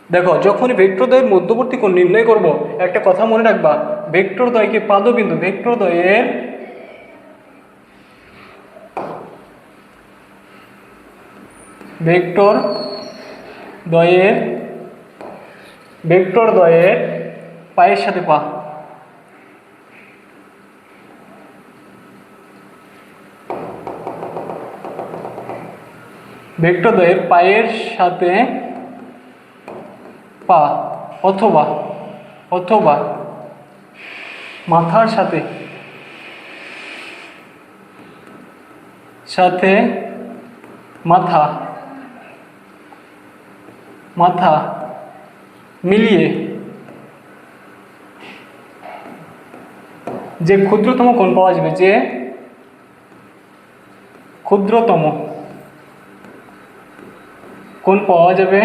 দেখো যখনই ভেক্টর দ্বয়ের মধ্যবর্তী কোণ নির্ণয় করব একটা কথা মনে রাখবা, ভেক্টর দ্বয়কে পাদবিন্দু, ভেক্টর দ্বয়ের পায়ের সাথে পা, ভেক্টর দ্বয়ের পায়ের সাথে পা অথবা মাথার সাথে মাথা মিলিয়ে যে ক্ষুদ্রতম কোণ পাওয়া যাবে, যে ক্ষুদ্রতম কোণ পাওয়া যাবে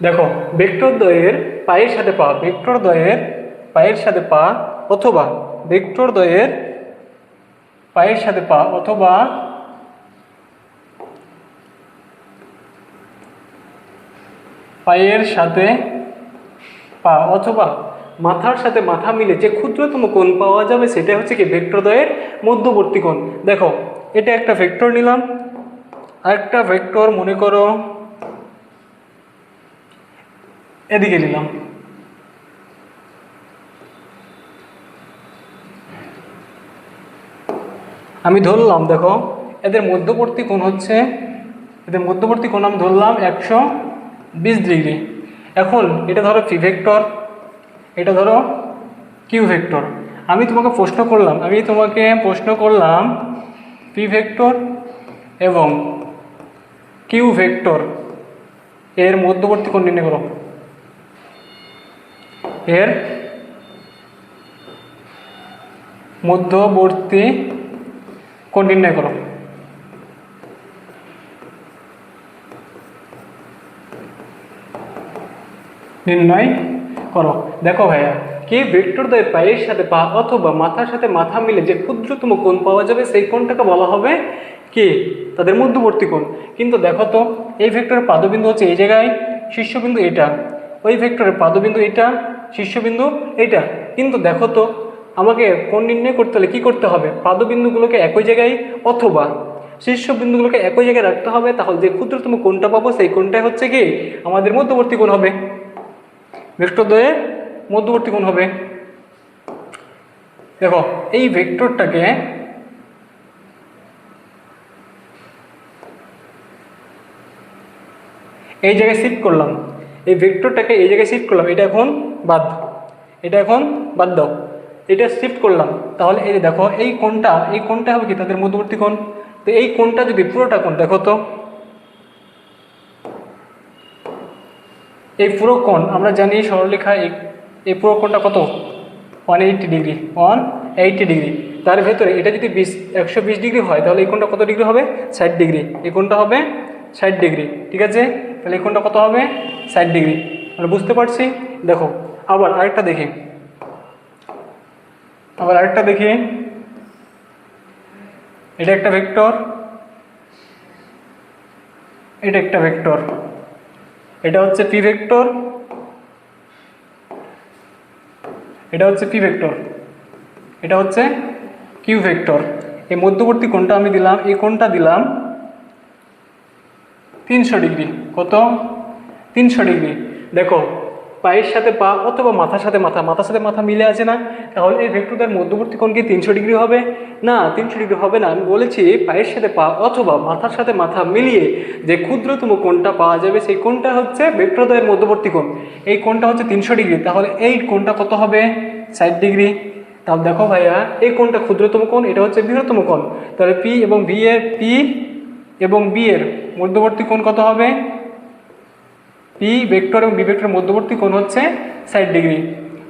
দেখো ভেক্টর দ্বয়ের পায়ের সাথে পা, ভেক্টর দ্বয়ের পায়ের সাথে পা অথবা ভেক্টর দ্বয়ের পায়ের সাথে পা অথবা পায়ের সাথে পা অথবা মাথার সাথে মাথা মিলে যে ক্ষুদ্রতম কোণ পাওয়া যাবে সেটা হচ্ছে কি ভেক্টর দ্বয়ের মধ্যবর্তী কোণ। দেখো এটা একটা ভেক্টর নিলাম, আরেকটা ভেক্টর মনে করো এদিকে নিলাম। আমি ধরলাম, দেখো এদের মধ্যবর্তী কোণ হচ্ছে, এদের মধ্যবর্তী কোণ আমি ধরলাম 120 ডিগ্রি। এখন এটা ধরো পি ভেক্টর, এটা ধরো কিউ ভেক্টর। আমি তোমাকে প্রশ্ন করলাম পি ভেক্টর এবং কিউ ভেক্টর এর মধ্যবর্তী কোণ নির্ণয় করো। এর মধ্যবর্তী কোণ নির্ণয় করো। নির্ণয় করো। দেখো ভাইয়া, কি ভেক্টর দ্বয়ের পায়ের সাথে পা অথবা মাথার সাথে মাথা মিলে যে ক্ষুদ্রতম কোণ পাওয়া যাবে সেই কোণটাকে বলা হবে কি তাদের মধ্যবর্তী কোণ। কিন্তু দেখো তো এই ভেক্টরের পাদবিন্দু হচ্ছে এই জায়গায়, শীর্ষবিন্দু এটা, ওই ভেক্টরের পাদবিন্দু এটা, শীর্ষবিন্দু এটা। কিন্তু দেখো তো আমাকে কোণ নির্ণয় করতে হলে কি করতে হবে, পাদবিন্দুগুলোকে একই জায়গায় অথবা শীর্ষবিন্দুগুলোকে একই জায়গায় রাখতে হবে। তাহলে যে ক্ষুদ্রতম কোণটা পাবো সেই কোণটাই হচ্ছে কি আমাদের মধ্যবর্তী কোণ হবে, ভেক্টর দ্বয়ের মধ্যবর্তী কোণ হবে। দেখো এই ভেক্টরটাকে এই জায়গায় শিফট করলাম, এই ভেক্টরটাকে এই জায়গায় শিফট করলাম, এটা এখন বাদ, এটা এখন বাদ দাও, এটা শিফট করলাম। তাহলে এই দেখো এই কোণটা হবে কি তাদের মধ্যবর্তী কোণ। তো এই কোণটা যদি পুরোটা কোণ, দেখো তো এই পুরো কোণ আমরা জানি সরলরেখা, এই পুরো কোণটা কত 180 ডিগ্রি, 180 ডিগ্রি। তার ভেতরে এটা যদি 120 ডিগ্রি হয় তাহলে এই কোণটা কত ডিগ্রি হবে 60 ডিগ্রি, এই কোণটা হবে 60 ডিগ্রি। ঠিক আছে, তাহলে এই কোণটা কত হবে 60 ডিগ্রি। আমরা বুঝতে পারছি। দেখো আবার আরেকটা দেখি, এটা একটা ভেক্টর, এটা একটা ভেক্টর, এটা হচ্ছে পি ভেক্টর, এটা হচ্ছে পি ভেক্টর, এটা হচ্ছে কিউ ভেক্টর। এই মধ্যবর্তী কোণটা আমি দিলাম, এই কোণটা দিলাম 300 ডিগ্রি। কত 300 ডিগ্রি। দেখো পায়ের সাথে পা অথবা মাথার সাথে মাথা মিলে আছে না, তাহলে এই ভেক্টরদের মধ্যবর্তী কোণ কি 300 ডিগ্রি হবে? না, 300 ডিগ্রি হবে না। আমি বলেছি পায়ের সাথে পা অথবা মাথার সাথে মাথা মিলিয়ে যে ক্ষুদ্রতম কোণটা পাওয়া যাবে সেই কোণটা হচ্ছে ভেক্টরদ্বয়ের মধ্যবর্তী কোণ। এই কোণটা হচ্ছে 300 ডিগ্রি, তাহলে এই কোণটা কত হবে 60 ডিগ্রি। তাহলে দেখো ভাইয়া এই কোণটা ক্ষুদ্রতম কোণ, এটা হচ্ছে বৃহত্তম কোণ। তাহলে পি এবং বি এর মধ্যবর্তী কোণ কত হবে? পি ভেক্টর এবং বি ভেক্টরের মধ্যবর্তী কোণ হচ্ছে 60 ডিগ্রি।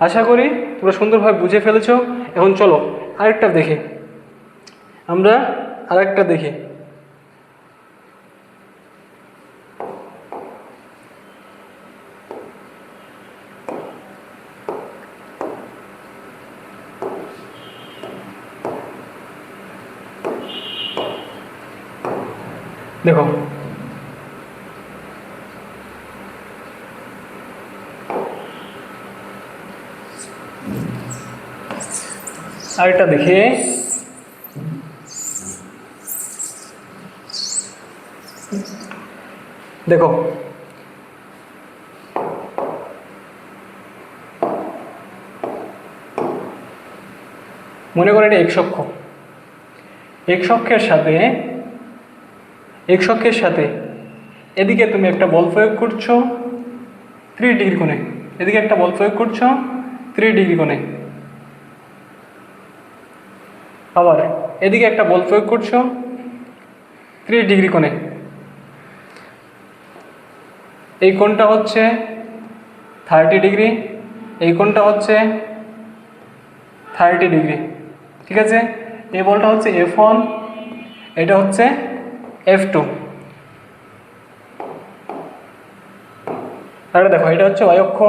আশা করি তোমরা সুন্দরভাবে বুঝে ফেলেছো। এখন চলো আরেকটা দেখি, আমরা আরেকটা দেখি। দেখো আরেকটা দেখি, দেখো মনে করো এটা এক্স অক্ষ, এক্স অক্ষের সাথে এদিকে তুমি একটা বল প্রয়োগ করছো 3 ডিগ্রি কোণে, এদিকে একটা বল প্রয়োগ করছো 3 ডিগ্রি কোণে, আবার এদিকে একটা বল প্রয়োগ করছো 3 ডিগ্রি কোণে। এই কোণটা হচ্ছে 30 ডিগ্রি, এই কোণটা হচ্ছে 30 ডিগ্রি। ঠিক আছে, এই বলটা হচ্ছে F1, এটা হচ্ছে F2। তাহলে দেখো এটা হচ্ছে y অক্ষ,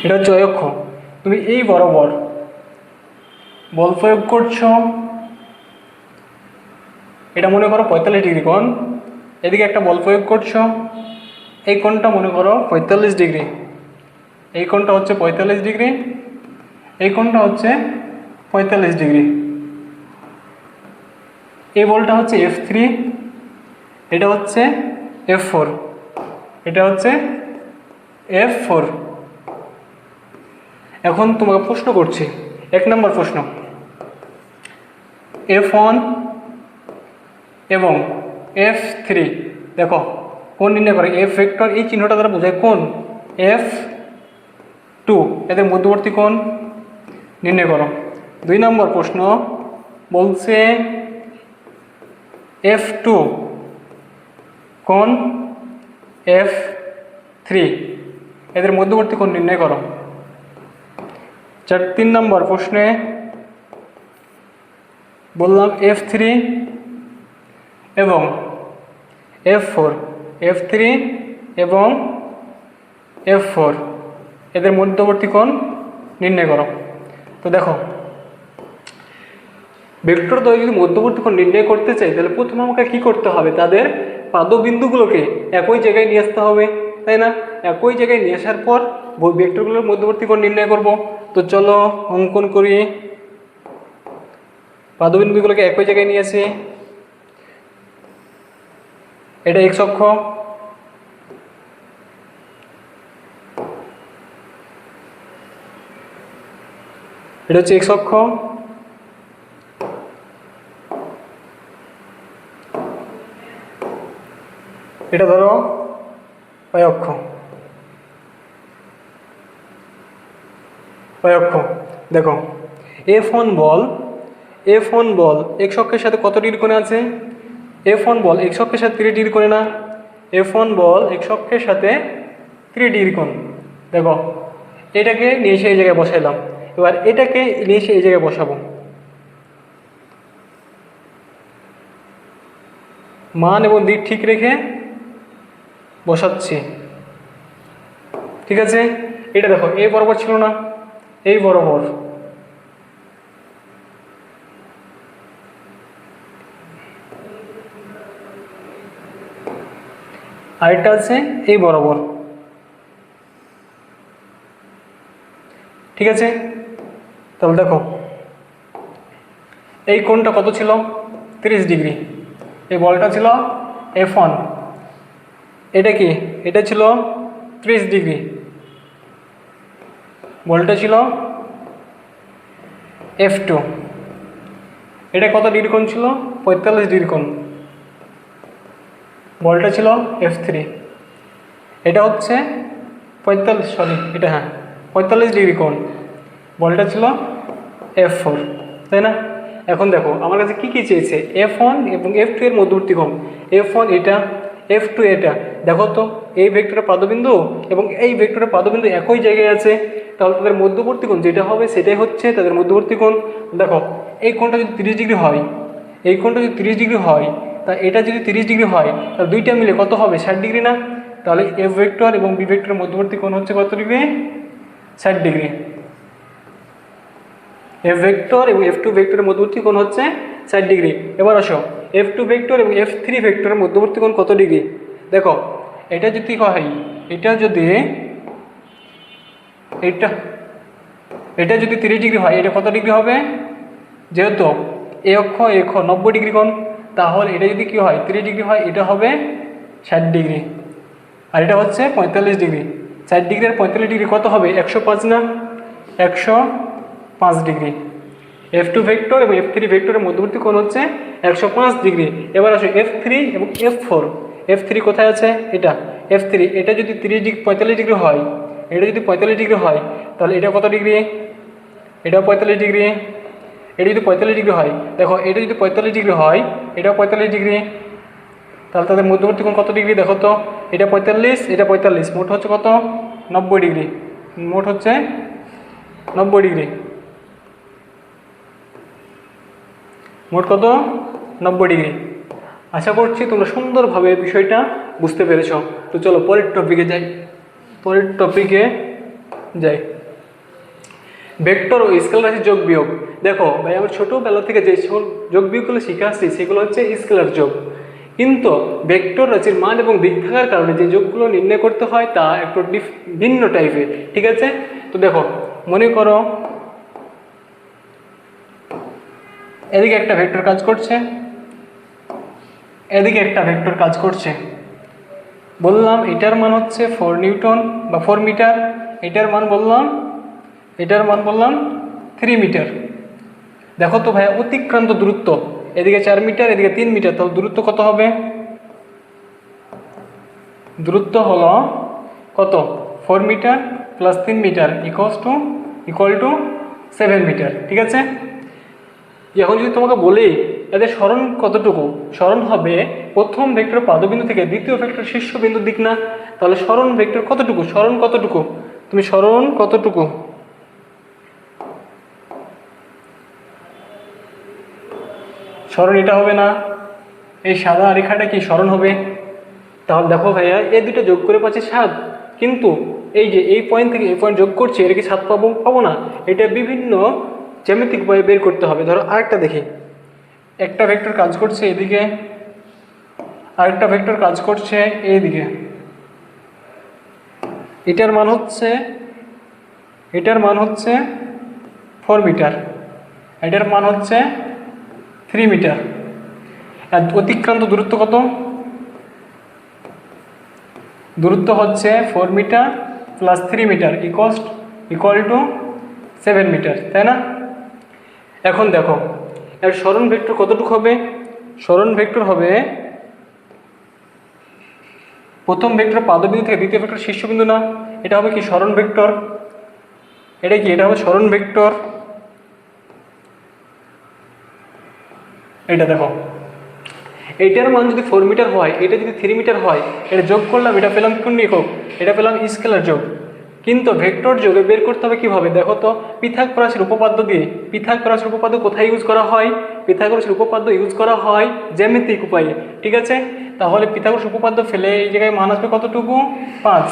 এটা হচ্ছে ওই অক্ষ। তুমি এই বরাবর বল প্রয়োগ করছো, এটা মনে করো 45 ডিগ্রি কোণ, এদিকে একটা বল প্রয়োগ করছো, এই কোণটা মনে করো 45 ডিগ্রি, এই কোণটা হচ্ছে 45 ডিগ্রি, এই কোণটা হচ্ছে 45 ডিগ্রি। এই বলটা হচ্ছে F3, এটা হচ্ছে F4, এটা হচ্ছে F4। এখন তোমাকে প্রশ্ন করছি, 1 নম্বর প্রশ্ন, F1 এবং F3 দেখো কোণ নির্ণয় করে। F ভেক্টর এই চিহ্নটা দ্বারা বোঝায় কোণ, F2 এদের মধ্যবর্তী কোণ নির্ণয় করো। 2 নম্বর প্রশ্ন বলছে F2 কোণ F3 এদের মধ্যবর্তী কোণ নির্ণয় করো। 3 নম্বর প্রশ্নে বললাম F3 এবং F4, F3 এবং F4 এদের মধ্যবর্তী কোণ নির্ণয় করো। তো দেখো ভেক্টর দ্বয় যদি মধ্যবর্তী কোণ নির্ণয় করতে চাই তাহলে প্রথমে আমাকে কী করতে হবে, তাদের পাদবিন্দুগুলোকে একই জায়গায় নিয়ে আসতে হবে, তাই না? একই জায়গায় নিয়ে আসার পর ভেক্টরগুলোর মধ্যবর্তী কোণ নির্ণয় করব। তো চলো অঙ্কন করি, পাদবিন্দুগুলোকে একই জায়গায় নিয়ে আসি। এটা x অক্ষ, এটা হচ্ছে x অক্ষ, এটা ধরো y অক্ষ, y অক্ষ। দেখো F1 বল x অক্ষের সাথে কত ডিগ্রি কোণে আছে? F1 বল x অক্ষের সাথে 30 ডিগ্রি কোণে না? F1 বল x অক্ষের সাথে 30 ডিগ্রি কোণ। দেখো এটাকে নিয়ে এসে এই জায়গায় বসাইলাম, এবার এটাকে নিয়ে এসে এই জায়গায় বসাবো, মান এবং দিক ঠিক রেখে বসাচ্ছি, ঠিক আছে? এটা দেখো এই বরাবর ছিল না, এই বরাবর, আরেকটা আছে এই বরাবর, ঠিক আছে? তাহলে দেখো এই কোণটা কত ছিল? 30 ডিগ্রি। এই বলটা ছিল F1, এটা কি? এটা ছিল 30 ডিগ্রি, বলটা ছিল F2, এটা কত ডিগ্রি কোণ ছিল? 45 ডিগ্রি কোণ, বলটা ছিল F3, এটা হচ্ছে 45 ডিগ্রি কোণ, বলটা ছিল F4, তাই না? এখন দেখো আমার কাছে কী কী চেয়েছে, F1 এবং F2 এর মধ্যবর্তী কোণ, F1 এটা, F2 এটা। দেখো তো এই ভেক্টরের পাদবিন্দু এবং এই ভেক্টরের পাদবিন্দু একই জায়গায় আছে, তাহলে তাদের মধ্যবর্তী কোণ যেটা হবে সেটাই হচ্ছে তাদের মধ্যবর্তী কোণ। দেখো এই কোণটা যদি 30 ডিগ্রি হয়, এই কোণটা যদি 30 ডিগ্রি হয়, তা এটা যদি 30 ডিগ্রি হয় তাহলে দুইটা মিলে কত হবে? 60 ডিগ্রি না? তাহলে F ভেক্টর এবং বি ভেক্টরের মধ্যবর্তী কোণ হচ্ছে কত ডিগ্রি? 60 ডিগ্রি। F ভেক্টর এবং F2 ভেক্টরের মধ্যবর্তী কোণ হচ্ছে 60 ডিগ্রি। এবার আসো F2 ভেক্টর এবং F3 ভেক্টরের মধ্যবর্তী কোণ কত ডিগ্রি? দেখো এটা যদি হয়, এটা যদি 30 ডিগ্রি হয়, এটা কত ডিগ্রি হবে? যেহেতু এ অক্ষ 90 ডিগ্রি কোণ, তাহলে এটা যদি কি হয় 30 ডিগ্রি হয়, এটা হবে 60 ডিগ্রি, আর এটা হচ্ছে 45 ডিগ্রি। 60 ডিগ্রি আর 45 ডিগ্রি কত হবে? 105 না? 105 ডিগ্রি। F2 ভেক্টর এবং F3 ভেক্টরের মধ্যবর্তী কোণ হচ্ছে 105 ডিগ্রি। এবার আসো F3 এবং F4। F3 কোথায় আছে? এটা F3, এটা যদি 45 ডিগ্রি হয়, এটা যদি 45 ডিগ্রি হয়, তাহলে এটা কত ডিগ্রি? এটা 45 ডিগ্রি। এটা যদি 45 ডিগ্রি হয়, দেখো এটা যদি 45 ডিগ্রি হয়, এটাও 45 ডিগ্রি, তাহলে তাদের মধ্যবর্তী কোণ কত ডিগ্রি? দেখো তো এটা 45, এটা 45, মোট হচ্ছে কত? 90 ডিগ্রি, মোট হচ্ছে 90 ডিগ্রি, মোট কত? 90 ডিগ্রি। আশা করছি তোমরা সুন্দরভাবে বিষয়টা বুঝতে পেরেছ। তো চলো পরের টপিকে যাই। ভেক্টর ও স্কেলার রাশির যোগ বিয়োগ। দেখো ভাই, আমরা ছোটোবেলা থেকে যে সকল যোগ বিয়োগগুলো শিখে আসছি সেগুলো হচ্ছে স্কেলার যোগ, কিন্তু ভেক্টর রাশির মান এবং দিক থাকার কারণে যে যোগগুলো নির্ণয় করতে হয় তা একটু ভিন্ন টাইপের। ঠিক আছে, তো দেখো মনে করো এদিকে একটা ভেক্টর কাজ করছে, এদিকে একটা ভেক্টর কাজ করছে। বললাম এটার মান হচ্ছে 4 নিউটন বা 4 মিটার, এটার মান বললাম 3 মিটার। দেখো তো ভাইয়া, অতিক্রান্ত দূরত্ব এদিকে 4 মিটার, এদিকে 3 মিটার, তাহলে দূরত্ব কত হবে? দূরত্ব হলো কত? 4 metre plus 3 metre equal to 7 metre. ঠিক আছে, এখন যদি তোমাকে বলি এদের সরণ কতটুকু, সরণ হবে প্রথম ভেক্টর পাদবিন্দু থেকে দ্বিতীয় ভেক্টর শীর্ষবিন্দুর দিক না, তাহলে সরণ ভেক্টর কতটুকু, সরণ কতটুকু, তুমি সরণ কতটুকু? সরণ এটা হবে না, এই সাদা রেখাটা কি সরণ হবে? তাহলে দেখো ভাইয়া, এই দুটো যোগ করে পাচ্ছে 7, কিন্তু এই যে এই পয়েন্ট থেকে এই পয়েন্ট যোগ করছে, এটা কি 7 পাবো না? এটা বিভিন্ন জ্যামিতিক উপায়ে বের করতে হবে। ধরো আরেকটা দেখি, একটা ভেক্টর কাজ করছে এদিকে, আরেকটা ভেক্টর কাজ করছে এইদিকে। এটার মান হচ্ছে 4 মিটার, এটার মান হচ্ছে 3 মিটার। আর অতিক্রান্ত দূরত্ব কত? দূরত্ব হচ্ছে 4 metre plus 3 metre equal to 7 metre, তাই না? এখন দেখো এর সরণ ভেক্টর কতটুকু হবে? সরণ ভেক্টর হবে প্রথম ভেক্টর পাদবিন্দু থেকে দ্বিতীয় ভেক্টর শীর্ষবিন্দু না, এটা হবে কি সরণ ভেক্টর? এটা কি? এটা হবে সরণ ভেক্টর। এটা দেখো, এইটার মান যদি 4 মিটার হয়, এটা যদি 3 মিটার হয়, এটা যোগ করলাম, এটা পেলাম কোন একক? এটা পেলাম স্কেলার যোগ। কিন্তু ভেক্টর যোগে বের করতে হবে কিভাবে? দেখো তো, পিথাগোরাসের উপপাদ্য দিয়ে। পিথাগোরাসের উপপাদ্য কোথায় ইউজ করা হয়? পিথাগোরাসের উপপাদ্য ইউজ করা হয় জ্যামিতিক উপায়ে। ঠিক আছে, তাহলে পিথাগোরাস উপপাদ্য ফেলে এই জায়গায় মান আসবে কতটুকু? 5।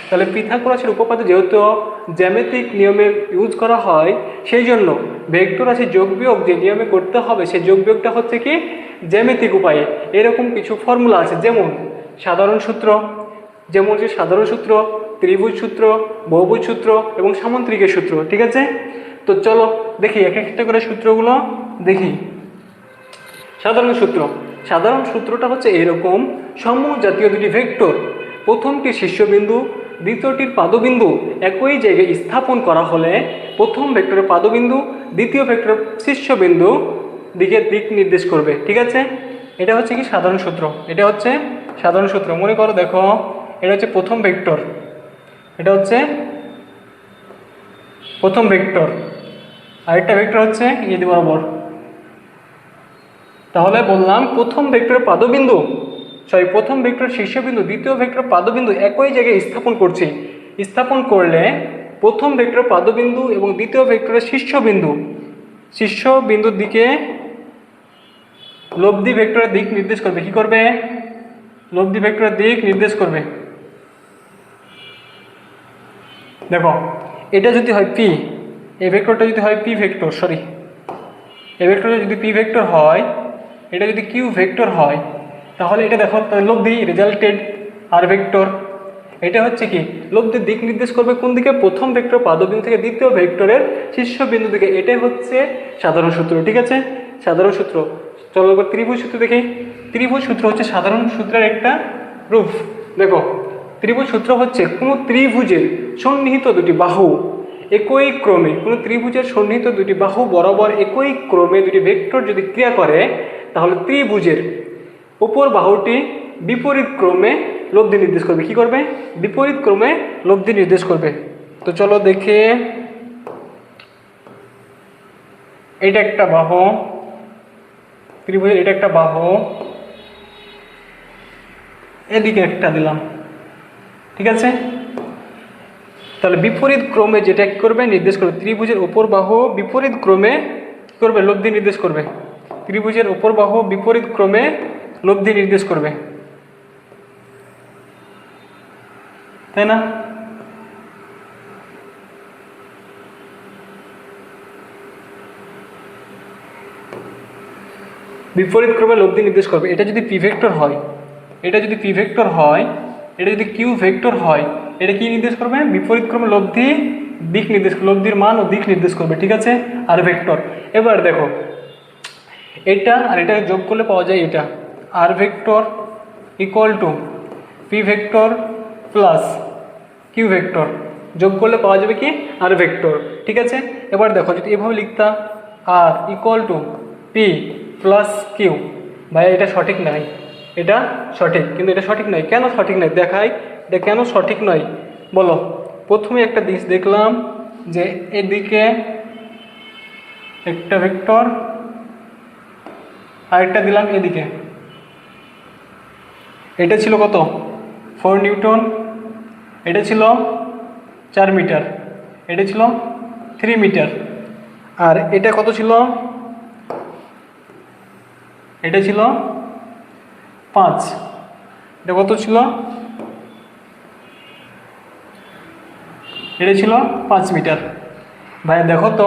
তাহলে পিথাগোরাসের উপপাদ্য যেহেতু জ্যামিতিক নিয়মে ইউজ করা হয়, সেই জন্য ভেক্টর রাশির যোগ বিয়োগ যে নিয়মে করতে হবে সেই যোগ বিয়োগটা হচ্ছে কি জ্যামিতিক উপায়ে। এরকম কিছু ফর্মুলা আছে, যেমন সাধারণ সূত্র, ত্রিভুজ সূত্র, বহুভুজ সূত্র এবং সামন্ত্রিকের সূত্র। ঠিক আছে, তো চলো দেখি এক একটা করে সূত্রগুলো দেখি। সাধারণ সূত্রটা হচ্ছে এরকম: সমূহ জাতীয় দুটি ভেক্টর প্রথমটি শীর্ষবিন্দু, দ্বিতীয়টির পাদবিন্দু একই জায়গায় স্থাপন করা হলে প্রথম ভেক্টরের পাদবিন্দু দ্বিতীয় ভেক্টরের শীর্ষবিন্দু দিক নির্দেশ করবে। ঠিক আছে, এটা হচ্ছে কি সাধারণ সূত্র। এটা হচ্ছে সাধারণ সূত্র। মনে করো, দেখো এটা হচ্ছে প্রথম ভেক্টর, এটা হচ্ছে প্রথম ভেক্টর, আরেকটা ভেক্টর হচ্ছে এই বরাবর। তাহলে বললাম প্রথম ভেক্টর শীর্ষবিন্দু দ্বিতীয় ভেক্টর পাদবিন্দু একই জায়গায় স্থাপন করলে প্রথম ভেক্টর পাদবিন্দু এবং দ্বিতীয় ভেক্টরের শীর্ষবিন্দুর দিকে লব্ধি ভেক্টরের দিক নির্দেশ করবে। কি করবে? লব্ধি ভেক্টরের দিক নির্দেশ করবে। দেখো, এটা যদি হয় পি, এই ভেক্টরটা যদি হয় পি ভেক্টর, এই ভেক্টরটা যদি পি ভেক্টর হয়, এটা যদি কিউ ভেক্টর হয়, তাহলে এটা দেখো লব্ধি রেজাল্টেড আর ভেক্টর। এটা হচ্ছে কি লব্ধির দিক নির্দেশ করবে কোন দিকে? প্রথম ভেক্টর পাদবিন্দু থেকে দ্বিতীয় ভেক্টরের শীর্ষবিন্দু দিকে। এটাই হচ্ছে সাধারণ সূত্র। ঠিক আছে, সাধারণ সূত্র। চলো এবার ত্রিভুজ সূত্র দেখি। ত্রিভুজ সূত্র হচ্ছে সাধারণ সূত্রের একটা রূপ। দেখো, ত্রিভুজ সূত্র হচ্ছে কোনো ত্রিভুজের সন্নিহিত দুটি বাহু একই ক্রমে, কোনো ত্রিভুজের সন্নিহিত দুটি বাহু বরাবর একই ক্রমে দুটি ভেক্টর যদি ক্রিয়া করে, তাহলে ত্রিভুজের উপর বাহুটি বিপরীত ক্রমে লব্ধি নির্দেশ করবে। কি করবে? বিপরীত ক্রমে লব্ধি নির্দেশ করবে। তো চলো দেখে, এটা একটা বাহু ত্রিভুজের, এটা একটা বাহু, এদিকে একটা দিলাম। ঠিক আছে, তাহলে বিপরীত ক্রমে যেটা কি করবে? নির্দেশ করবে। ত্রিভুজের উপর বাহু বিপরীত ক্রমে কি করবে? লব্ধি নির্দেশ করবে। ত্রিভুজের উপর বাহু বিপরীত ক্রমে লব্ধি নির্দেশ করবে, তাই না? বিপরীত ক্রমে লব্ধি নির্দেশ করবে। এটা যদি পি ভেক্টর হয়, এটা যদি পি ভেক্টর হয়, এটা যদি কিউ ভেক্টর হয়, এটা কি নির্দেশ করবে? বিপরীত ক্রমে লব্ধি দিক নির্দেশ, লব্ধির মান ও দিক নির্দেশ করবে, ঠিক আছে। আর ভেক্টর, এবার দেখো এটা আর এটা যোগ করলে পাওয়া যায় এটা, R vector equal to P vector plus Q vector, যোগ করলে পাওয়া যাবে কি? আর ভেক্টর, ঠিক আছে। এবার দেখো যদি এভাবে লিখতা R equal to P plus Q, ভাই এটা সঠিক নয়, এটা সঠিক কিন্তু এটা সঠিক নয়। কেন সঠিক নয় দেখাই, এটা কেন সঠিক নয় বলো। প্রথমে একটা দিক দেখলাম যে এদিকে একটা ভেক্টর, আরেকটা দিলাম এদিকে, এটা ছিল কত? 4 নিউটন, এটা ছিল 4 মিটার, এটা ছিল 3 মিটার, আর এটা কত ছিল? এটা ছিল 5, এটা কত ছিল? এটা ছিল 5 মিটার। ভাই দেখো তো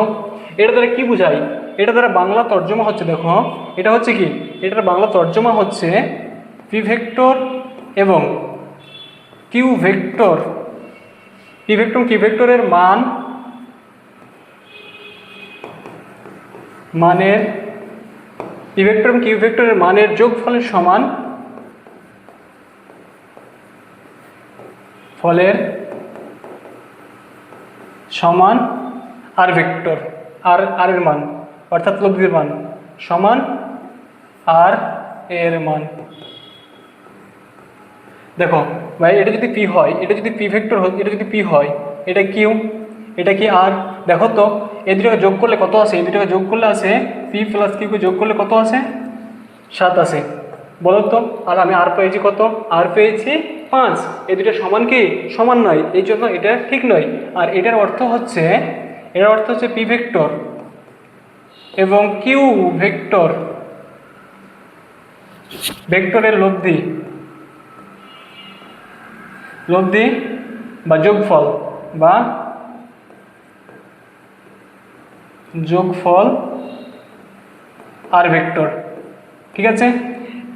এটা দ্বারা কি বোঝায়? এটা দ্বারা বাংলা তর্জমা হচ্ছে, দেখো এটা হচ্ছে কি, এটার বাংলা তর্জমা হচ্ছে পি ভেক্টর এবং Q vector, P vector Q ভেক্টরের মানের পি ভেক্টর এবং কিউ ভেক্টরের মানের যোগফলের সমান, ফলের সমান আর ভেক্টর, আর এর মান অর্থাৎ লব্ধির মান সমান আর এর মান। দেখো ভাই এটা যদি পি হয়, এটা যদি পি ভেক্টর হয়, এটা যদি পি হয়, এটা কিউ, এটা কি আর। দেখো তো এই দুটোকে যোগ করলে কত আসে? এই দুটোকে যোগ করলে আসে পি প্লাস কিউকে যোগ করলে কত আসে? 7 আসে, বলো তো। আর আমি আর পেয়েছি কত? আর পেয়েছি 5। এই দুটো সমান কি? সমান নয়, এই জন্য এটা ঠিক নয়। আর এটার অর্থ হচ্ছে, এটার অর্থ হচ্ছে পি ভেক্টর এবং কিউ ভেক্টর ভেক্টরের লব্ধি বা যোগফল আর ভেক্টর, ঠিক আছে।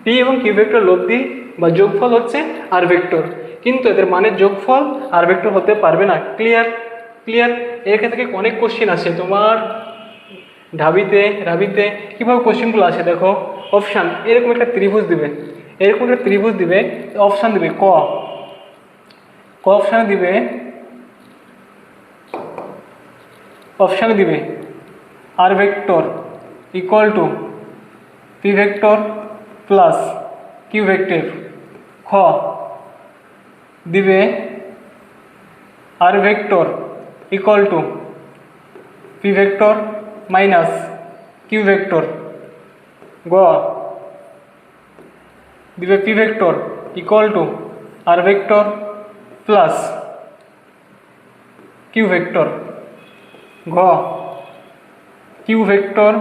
পি এবং কিউ ভেক্টর লব্ধি বা যোগফল হচ্ছে আর ভেক্টর, কিন্তু এদের মানের যোগফল আর ভেক্টর হতে পারবে না। ক্লিয়ার? ক্লিয়ার। এখান থেকে অনেক কোশ্চিন আসে তোমার রাবিতে কীভাবে কোশ্চিনগুলো আসে দেখো। অপশান এরকম একটা ত্রিভুজ দিবে, অপশান দিবে ক অপশানে দিবে R vector equal to P vector plus Q vector, খ দিবে R vector equal to P vector minus Q vector, গ দিবে P vector equal to R vector plus Q vector, ঘ Q vector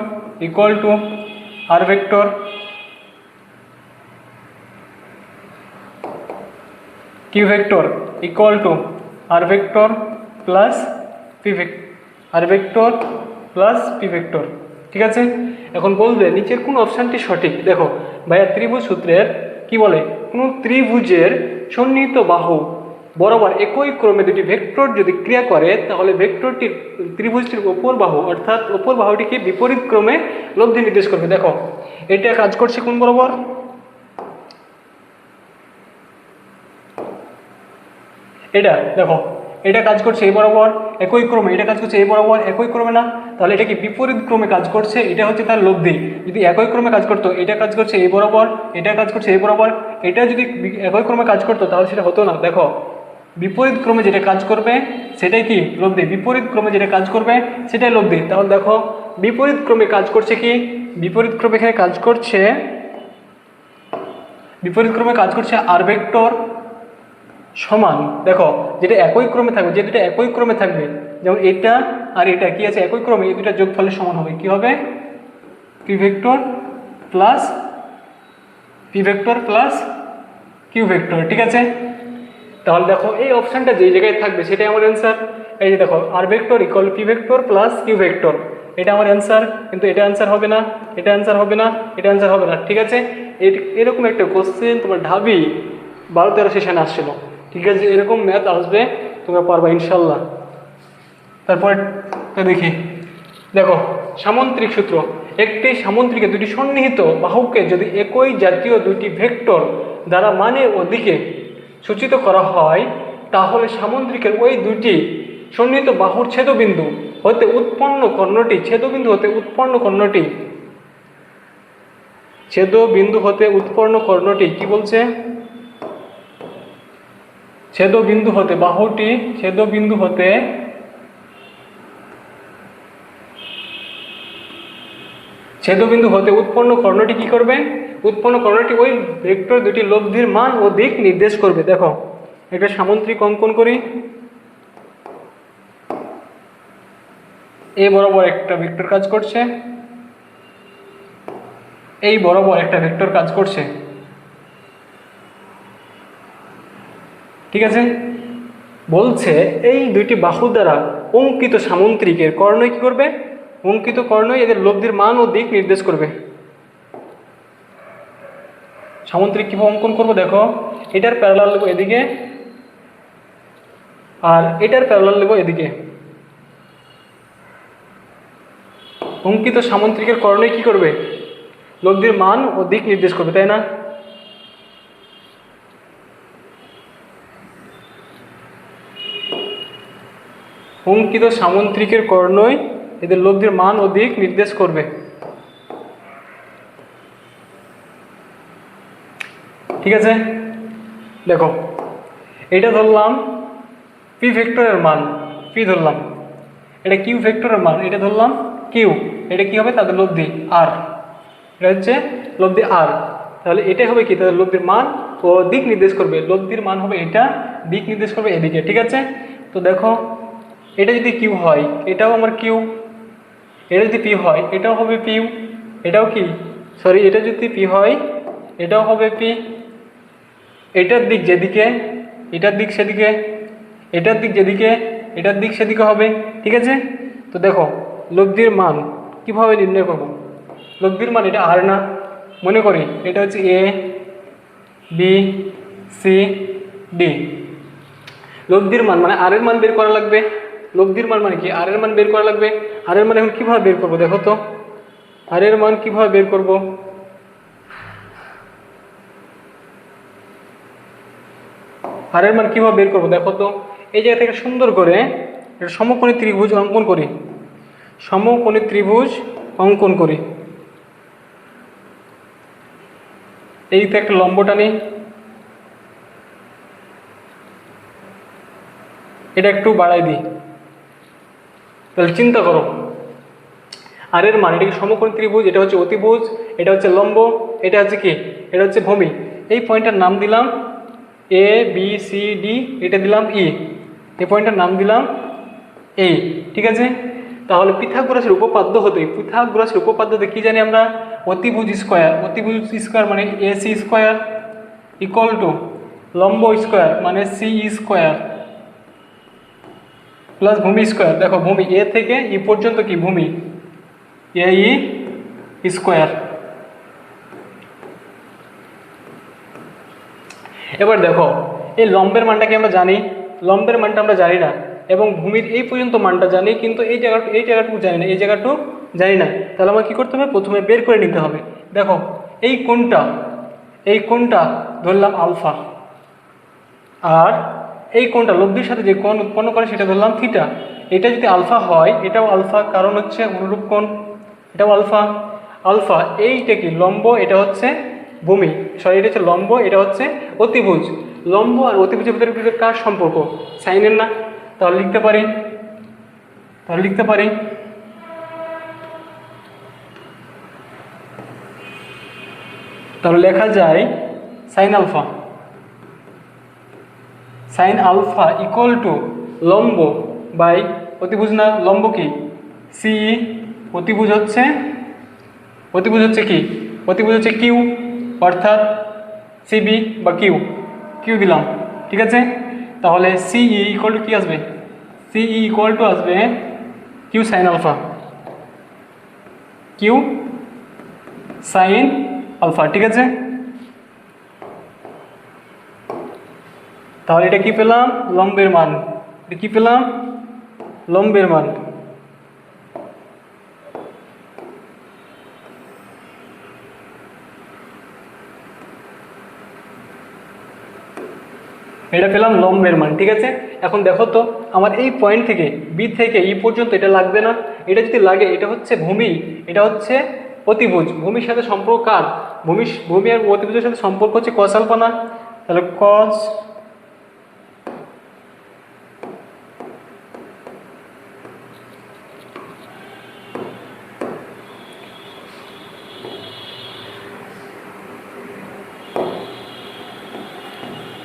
equal to R vector Q vector equal to R vector plus P vector, ঠিক আছে। এখন বলবে নিচের কোন অপশানটি সঠিক। দেখো ভাইয়া ত্রিভুজ সূত্রের কি বলে, কোনো ত্রিভুজের সন্নিহিত বাহু বরাবর একই ক্রমে দুটি ভেক্টর যদি ক্রিয়া করে, তাহলে ভেক্টরটির ত্রিভুজটির অপর বাহু অর্থাৎ অপর বাহুটিকে বিপরীত ক্রমে লব্ধি নির্দেশ করবে। দেখো এটা কাজ করছে কোন বরাবর? এটা দেখো এটা কাজ করছে এই বরাবর একই ক্রমে, এটা কাজ করছে এই বরাবর একই ক্রমে না, তাহলে এটা কি বিপরীত ক্রমে কাজ করছে, এটা হচ্ছে তার লব্ধি। যদি একই ক্রমে কাজ করতো, এটা কাজ করছে এই বরাবর, এটা কাজ করছে এই বরাবর, এটা যদি একই ক্রমে কাজ করতো তাহলে সেটা হতো না। দেখো বিপরীত ক্রমে যেটা কাজ করবে সেটাই কি? লব্ধি। বিপরীত ক্রমে যেটা কাজ করবে সেটাই লব্ধি। তাহলে দেখো বিপরীত ক্রমে কাজ করছে কি? বিপরীত ক্রমে এখানে কাজ করছে, আর ভেক্টর সমান, দেখো যেটা একই ক্রমে থাকবে, যে দুটো একই ক্রমে থাকবে, যেমন এটা আর এটা কি আছে একই ক্রমে, এই দুটা যোগফলের সমান হবে। কি হবে? P vector plus Q vector, ঠিক আছে। তাহলে দেখো এই অপশানটা যেই জায়গায় থাকবে সেটাই আমার অ্যান্সার। এই যে দেখো R vector equal P vector plus Q vector, এটা আমার অ্যান্সার, কিন্তু এটা অ্যান্সার হবে না, এটা অ্যান্সার হবে না, এটা অ্যান্সার হবে না। ঠিক আছে, এরকম একটা কোশ্চেন তোমার ঢাবি 12-13 সেশনে আসছিল। ঠিক আছে, এরকম ম্যাথ আসবে, তোমরা পারবা ইনশাল্লাহ। তারপরে দেখি, দেখো সামন্ত্রিক সূত্র। একটি সামন্ত্রিকে দুটি সন্নিহিত বাহুকে যদি একই জাতীয় দুটি ভেক্টর দ্বারা মানে ও দিকে সূচিত করা হয়, তাহলে সামন্ত্রিকের ওই দুটি সন্নিহিত বাহুর ছেদবিন্দু হতে উৎপন্ন কর্ণটি, ছেদবিন্দু হতে উৎপন্ন কর্ণটি, ছেদবিন্দু হতে উৎপন্ন কর্ণটি কি বলছে? ছেদবিন্দু হতে বাহুটি, ছেদবিন্দু হতে উৎপন্ন কর্ণটি কি করবে? উৎপন্ন কর্ণটি ওই ভেক্টর দুটি লব্ধির মান ও দিক নির্দেশ করবে। দেখো একটা সামন্ত্রিক অঙ্কন করি। এ বরাবর একটা ভেক্টর কাজ করছে, এই বরাবর একটা ভেক্টর কাজ করছে। ঠিক আছে, বলছে এই দুইটি বাহু দ্বারা অঙ্কিত সামন্ত্রিকের কর্ণই কি করবে? অঙ্কিত কর্ণই এদের লব্ধির মান ও দিক নির্দেশ করবে। সামন্ত্রিক কিভাবে অঙ্কন করবো? দেখো, এটার প্যারালাল নেবো এদিকে, আর এটার প্যারালাল নেবো এদিকে। অঙ্কিত সামন্ত্রিকের কর্ণই কি করবে? লব্ধির মান ও দিক নির্দেশ করবে, তাই না? অঙ্কিত সামন্ত্রিকের কর্ণই এদের লব্ধির মান ও দিক নির্দেশ করবে। ঠিক আছে, দেখো এটা ধরলাম পি ভেক্টরের মান, পি ধরলাম, এটা কিউ ভেক্টরের মান, এটা ধরলাম কিউ, এটা কি হবে? তাদের লব্ধি আর, এটা হচ্ছে লব্ধি আর। তাহলে এটাই হবে কি? তাদের লব্ধির মান ও দিক নির্দেশ করবে। লব্ধির মান হবে এটা, দিক নির্দেশ করবে এদিকে। ঠিক আছে, তো দেখো এটা যদি কিউ হয়, এটাও আমার কিউ, এটা যদি পি হয়, এটাও হবে পিউ, এটাও কি সরি, এটা যদি পি হয়, এটাও হবে পি। এটার দিক যেদিকে, এটার দিক সেদিকে, এটার দিক যেদিকে, এটার দিক সেদিকে হবে। ঠিক আছে, তো দেখো লব্ধির মান কিভাবে নির্ণয় করব? লব্ধির মান এটা আর না, মনে করি এটা হচ্ছে এ বি সি ডি। লব্ধির মান মানে আর এর মান বের করা লাগবে। লব্ধির মান মানে কি? আর এর মান বের করা লাগবে। আর এর মান এখন কিভাবে বের করব? দেখো তো আর এর মান কিভাবে বের করব? আর এর মান কিভাবে বের করব দেখো তো। এই জায়গা থেকে সুন্দর করে একটা সমকোণী ত্রিভুজ অঙ্কন করি, সমকোণী ত্রিভুজ অঙ্কন করি। এইতে একটা লম্ব টানি, এটা একটু বাড়াই দিই। তাহলে চিন্তা করো, আর এর মান, এটা কি সমকোণী ত্রিভুজ, এটা হচ্ছে অতিভুজ, এটা হচ্ছে লম্ব, এটা হচ্ছে কি? এটা হচ্ছে ভূমি। এই পয়েন্টটার নাম দিলাম এ বি সি ডি, এটা দিলাম ই, এই পয়েন্টটার নাম দিলাম এ। ঠিক আছে, তাহলে পিথাগোরাসের উপপাদ্য হতে, পিথাগোরাসের উপপাদ্যতে কি জানি আমরা? অতিভুজ স্কোয়ার, অতিভুজ স্কোয়ার মানে A C square equal to লম্ব স্কোয়ার মানে সি স্কোয়ার প্লাস ভূমি স্কোয়ার। দেখো ভূমি এ থেকে ই পর্যন্ত কি? ভূমি এ ই স্কোয়ার। এবার দেখো এই লম্বের মানটাকে আমরা জানি, লম্বের মানটা আমরা জানি না, এবং ভূমির এই পর্যন্ত মানটা জানি, কিন্তু এই জায়গাটুকু জানি না, এই জায়গাটুকু জানি না। তাহলে আমার কী করতে হবে? প্রথমে বের করে নিতে হবে। দেখো এই কোণটা ধরলাম আলফা, আর এই কোণটা লব্ধির সাথে যে কোণ উৎপন্ন করে সেটা ধরলাম থিটা। এটা যদি আলফা হয়, এটাও আলফা, কারণ হচ্ছে অনুরূপ কোণ, এটাও আলফা। আলফা এইটা কি? লম্ব, এটা হচ্ছে ভূমি, সরি এটা হচ্ছে লম্ব, এটা হচ্ছে অতিভুজ। লম্ব আর অতিভুজের ভিতরে কার সম্পর্ক? সাইনের না? তাহলে লিখতে পারি, তাহলে লেখা যায় সাইন আলফা ইকুয়াল টু লম্ব বাই অতিভুজ, না লম্ব কি? সি, অতিভুজ হচ্ছে কি? অতিভুজ হচ্ছে কিউ, অর্থাৎ সিবি বা কিউ দিলাম। ঠিক আছে, তাহলে সিই ইকুয়াল টু কি আসবে? সিই ইকুয়াল টু আসবে Q sine alpha. Q sine alpha, ঠিক আছে। তাহলে এটা কি পেলাম? লম্বের মান। এটা কি পেলাম? লম্বের মান। এটা পেলাম লম্বের মান, ঠিক আছে। এখন দেখো তো আমার এই পয়েন্ট থেকে বি থেকে ই পর্যন্ত এটা লাগবে না? এটা যদি লাগে, এটা হচ্ছে ভূমি, এটা হচ্ছে অতিভুজ। ভূমির সাথে সম্পর্ক কার? ভূমি আর অতিভুজের সাথে সম্পর্ক হচ্ছে কস আলফা না? তাহলে কস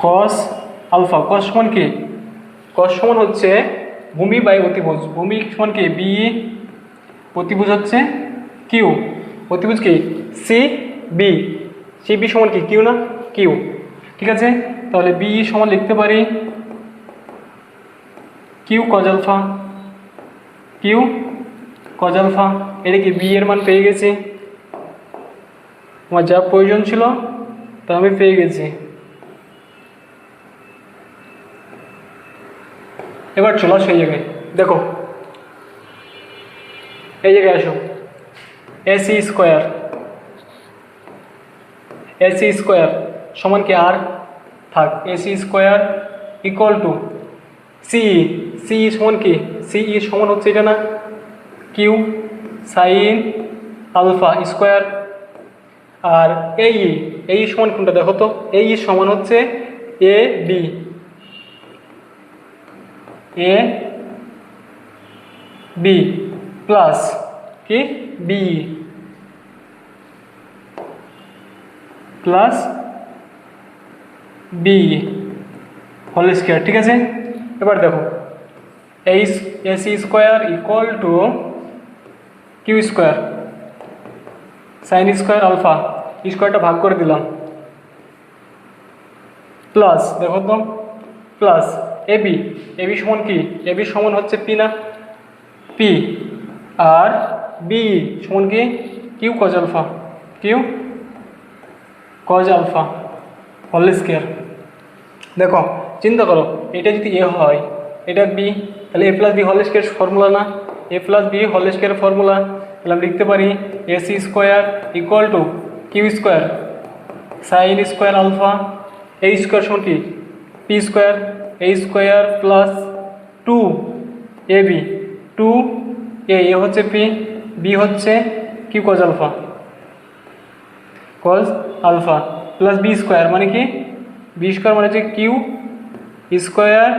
কস আলফা। কস সমান কি? কস সমান হচ্ছে ভূমি বাই অতিভুজ। ভূমি সমান কি? বি, অতিভুজ হচ্ছে কিউ। অতিভুজ কি? C B. সি বি সমান কি? কিউ না? কিউ, ঠিক আছে। তাহলে বি সমান লিখতে পারি Q cos alpha, Q cos alpha. এটা কি? বি এর মান পেয়ে গেছি, আমার যা প্রয়োজন ছিল তা আমি পেয়ে গেছি। এবার চলে আসো এই জায়গায়, দেখো এই জায়গায় আসো। এসি স্কোয়ার, এসি স্কোয়ার সমান কি? আর থাক, এসি স্কোয়ার ইকুয়াল টু সিই। সিই সমান কি? সিই সমান হচ্ছে এটা না? Q sine alpha square. আর এই সমান কোনটা দেখো তো? এই সমান হচ্ছে A B, A B plus কি? B plus B whole square, ঠিক আছে। এবার দেখো এই AC square equal to Q square sine square alpha, স্কোয়ারটা ভাগ করে দিলাম, প্লাস দেখো তো প্লাস এবি। এবি সমান কি? এবি সমান হচ্ছে পি না? পি। আর বি সমান কি? Q cos alpha, Q cos alpha whole square. দেখো চিন্তা করো, এটা যদি এ হয়, এটা বি, তাহলে A plus B whole square formula না? A plus B whole square formula. তাহলে আমি লিখতে পারি AC square equal to Q square sine square alpha, এই স্কোয়ার সমান কি? পি স্কোয়ার, এই square plus two A B, two A হচ্ছে পি, বি হচ্ছে Q cos alpha, cos alpha plus B square মানে কি? বি স্কোয়ার মানে হচ্ছে Q square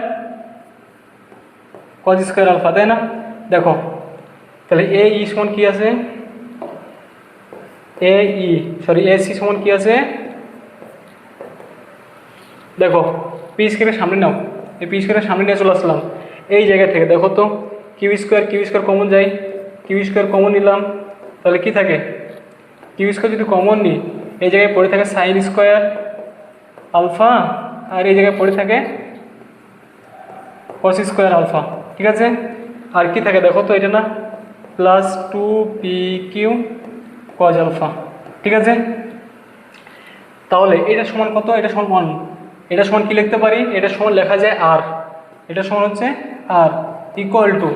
cos square alpha, তাই না? দেখো তাহলে এ ই সমান কি আছে? এ ই সরি এ সি সমান কি আছে? দেখো পি স্কোয়ারের সামনে নাও, এই পি স্কোয়ারের সামনে নিয়ে চলে আসলাম। এই জায়গা থেকে দেখো তো কিউ স্কোয়ার কমন যায়, কিউ স্কোয়ার কমন নিলাম, তাহলে কি থাকে? কিউ স্কোয়ার যদি কমন নিই, এই জায়গায় পড়ে থাকে সাইন স্কোয়ার আলফা, আর এই জায়গায় পড়ে থাকে কস স্কোয়ার আলফা, ঠিক আছে। আর কি থাকে দেখো তো? এটা না? Plus two P Q cos alpha, ঠিক আছে। তাহলে এটা সমান কত? এটা সমান 1। এটা সমান কি লিখতে পারি? এটা সমান লেখা যায় আর, এটা সমান হচ্ছে R equal to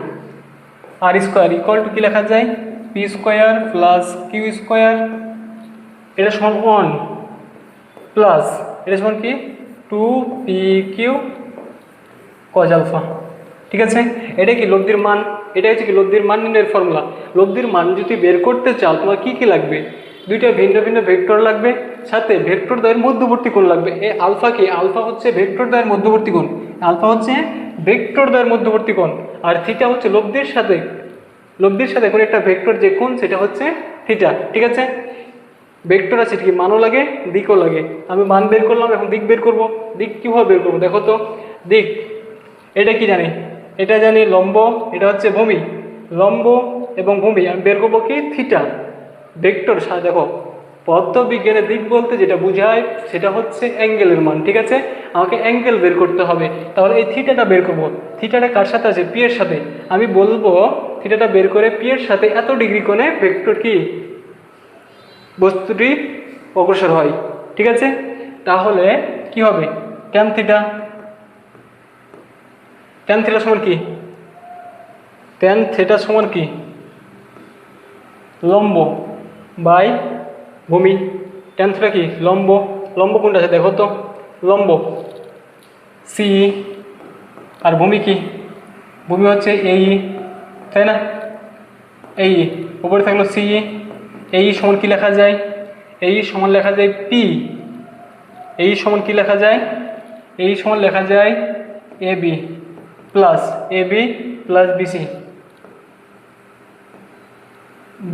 R square equal to কি লেখা যায়? P square plus Q square, এটা সমান 1 প্লাস এটা সমান কি? Two P Q cos alpha, ঠিক আছে। এটা কি লব্ধির মান? এটা হচ্ছে কি লব্ধির মান নির্ণয়ের ফর্মুলা। লব্ধির মান যদি বের করতে চাও তোমার কি কি লাগবে? দুইটা ভিন্ন ভিন্ন ভেক্টর লাগবে, সাথে ভেক্টর দ্বয়ের মধ্যবর্তী কোণ লাগবে। এই আলফা কি? আলফা হচ্ছে ভেক্টর দ্বয়ের মধ্যবর্তী কোণ, আলফা হচ্ছে ভেক্টর দ্বয়ের মধ্যবর্তী কোণ। আর থিটা হচ্ছে লব্ধির সাথে কোনো একটা ভেক্টর যে কোণ সেটা হচ্ছে থিটা, ঠিক আছে। ভেক্টর আছে ঠিক, মানও লাগে দিকও লাগে। আমি মান বের করলাম, এখন দিক বের করব। দিক কীভাবে বের করবো দেখো তো? দিক এটা কি জানি? এটা জানি লম্ব, এটা হচ্ছে ভূমি। লম্ব এবং ভূমি আমি বের করবো কি? থিটা। ভেক্টর দেখো পদার্থবিজ্ঞানের দিক বলতে যেটা বোঝায় সেটা হচ্ছে অ্যাঙ্গেলের মান, ঠিক আছে। আমাকে অ্যাঙ্গেল বের করতে হবে, তাহলে এই থিটাটা বের করবো। থিটাটা কার সাথে আছে? পি এর সাথে। আমি বলবো থিটাটা বের করে পি এর সাথে এত ডিগ্রি কোণে ভেক্টর কি বস্তুটি অগ্রসর হয়। ঠিক আছে, তাহলে কি হবে ট্যান থিটা, ট্যান থিটা সমান কি, ট্যান থিটা সমান কি লম্ব বাই ভূমি। ট্যান থিটা কি লম্ব, লম্ব কোনটা আছে দেখো তো, লম্ব সি, আর ভূমি কি, ভূমি হচ্ছে এই, তাই না, এই উপরে থাকলো সি, এই সমান কি লেখা যায়, এই সমান লেখা যায় পি, এই সমান কি লেখা যায়, এই সমান লেখা যায় A B plus BC,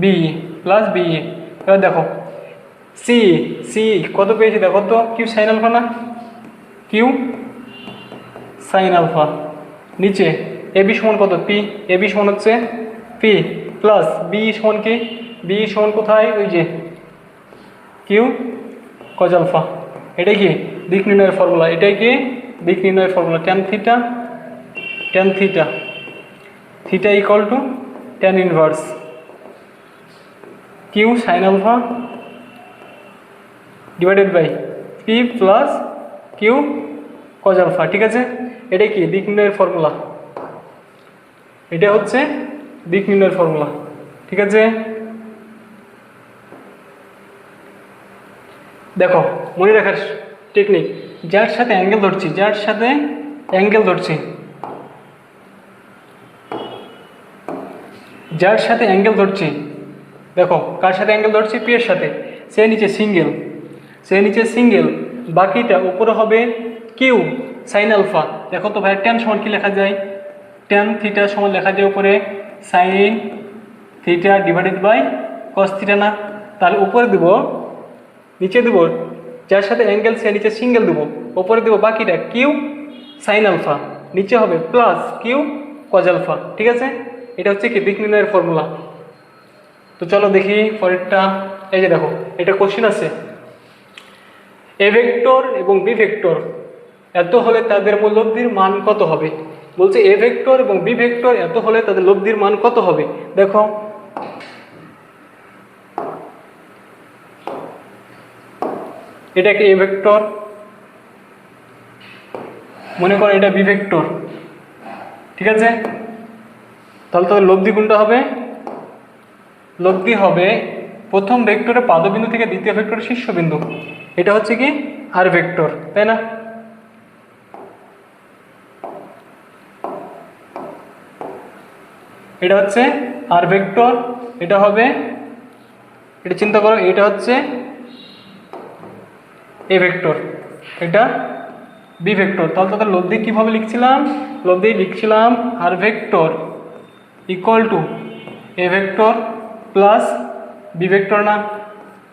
B plus B. এবার দেখো সি, সি কত পেয়েছি দেখো তো, কিউ সাইন আলফা না, কিউ সাইন আলফা, নিচে এ বি সমান কত পি, এ বি সমান হচ্ছে পি প্লাস বি সমান কি, বি সমান কোথায় ওই যে কিউ কজ আলফা। এটাই কি দিক নির্ণয়ের ফর্মুলা, এটাই কি দিক নির্ণয়ের formula, tan theta, tan theta, theta equal to tan inverse Q sine alpha divided by P plus Q cos alpha. ঠিক আছে, এটাই কি দিক নির্ণয়ের ফর্মুলা, এটা হচ্ছে দিক নির্ণয়ের ফর্মুলা। ঠিক আছে, দেখো মনে রাখার টেকনিক, যার সাথে অ্যাঙ্গেল ধরছি, যার সাথে অ্যাঙ্গেল ধরছি, যার সাথে অ্যাঙ্গেল ধরছি, দেখো কার সাথে অ্যাঙ্গেল ধরছি, পি এর সাথে, সে নিচে সিঙ্গেল, সে নিচে সিঙ্গেল, বাকিটা উপরে হবে কিউ সাইন আলফা। দেখো তো ভাই ট্যান সমান কি লেখা যায়, ট্যান থিটা সমান লেখা যায় উপরে sine theta divided by cos theta না, তাহলে উপরে দেব নিচে দেব, যার সাথে অ্যাঙ্গেল সে নিচে সিঙ্গেল দেবো, উপরে দেবো বাকিটা কিউ সাইন আলফা, নিচে হবে প্লাস কিউ কজ আলফা। ঠিক আছে, এটা হচ্ছে কি দিক নির্ণয়ের ফর্মুলা। তো চলো দেখি পরেরটা, এই যে দেখো এটা কোশ্চেন আছে, এ ভেক্টর এবং বি ভেক্টর এত হলে তাদের লব্ধির মান কত হবে, বলছে এ ভেক্টর এবং বি ভেক্টর এত হলে তাদের লব্ধির মান কত হবে। দেখো এটা একটা এ ভেক্টর, মনে করো এটা বি ভেক্টর। ঠিক আছে, তাহলে তাদের লব্ধি কোনটা হবে, লব্ধি হবে প্রথম ভেক্টরের পাদবিন্দু থেকে দ্বিতীয় ভেক্টরের শীর্ষবিন্দু, এটা হচ্ছে কি আর ভেক্টর, তাই না, এটা হচ্ছে আর ভেক্টর, এটা হবে, এটা চিন্তা করো এটা হচ্ছে এ ভেক্টর, এটা বি ভেক্টর। তাহলে তাদের লব্ধি কীভাবে লিখছিলাম, লব্ধি লিখছিলাম R vector equal to A vector plus B vector না,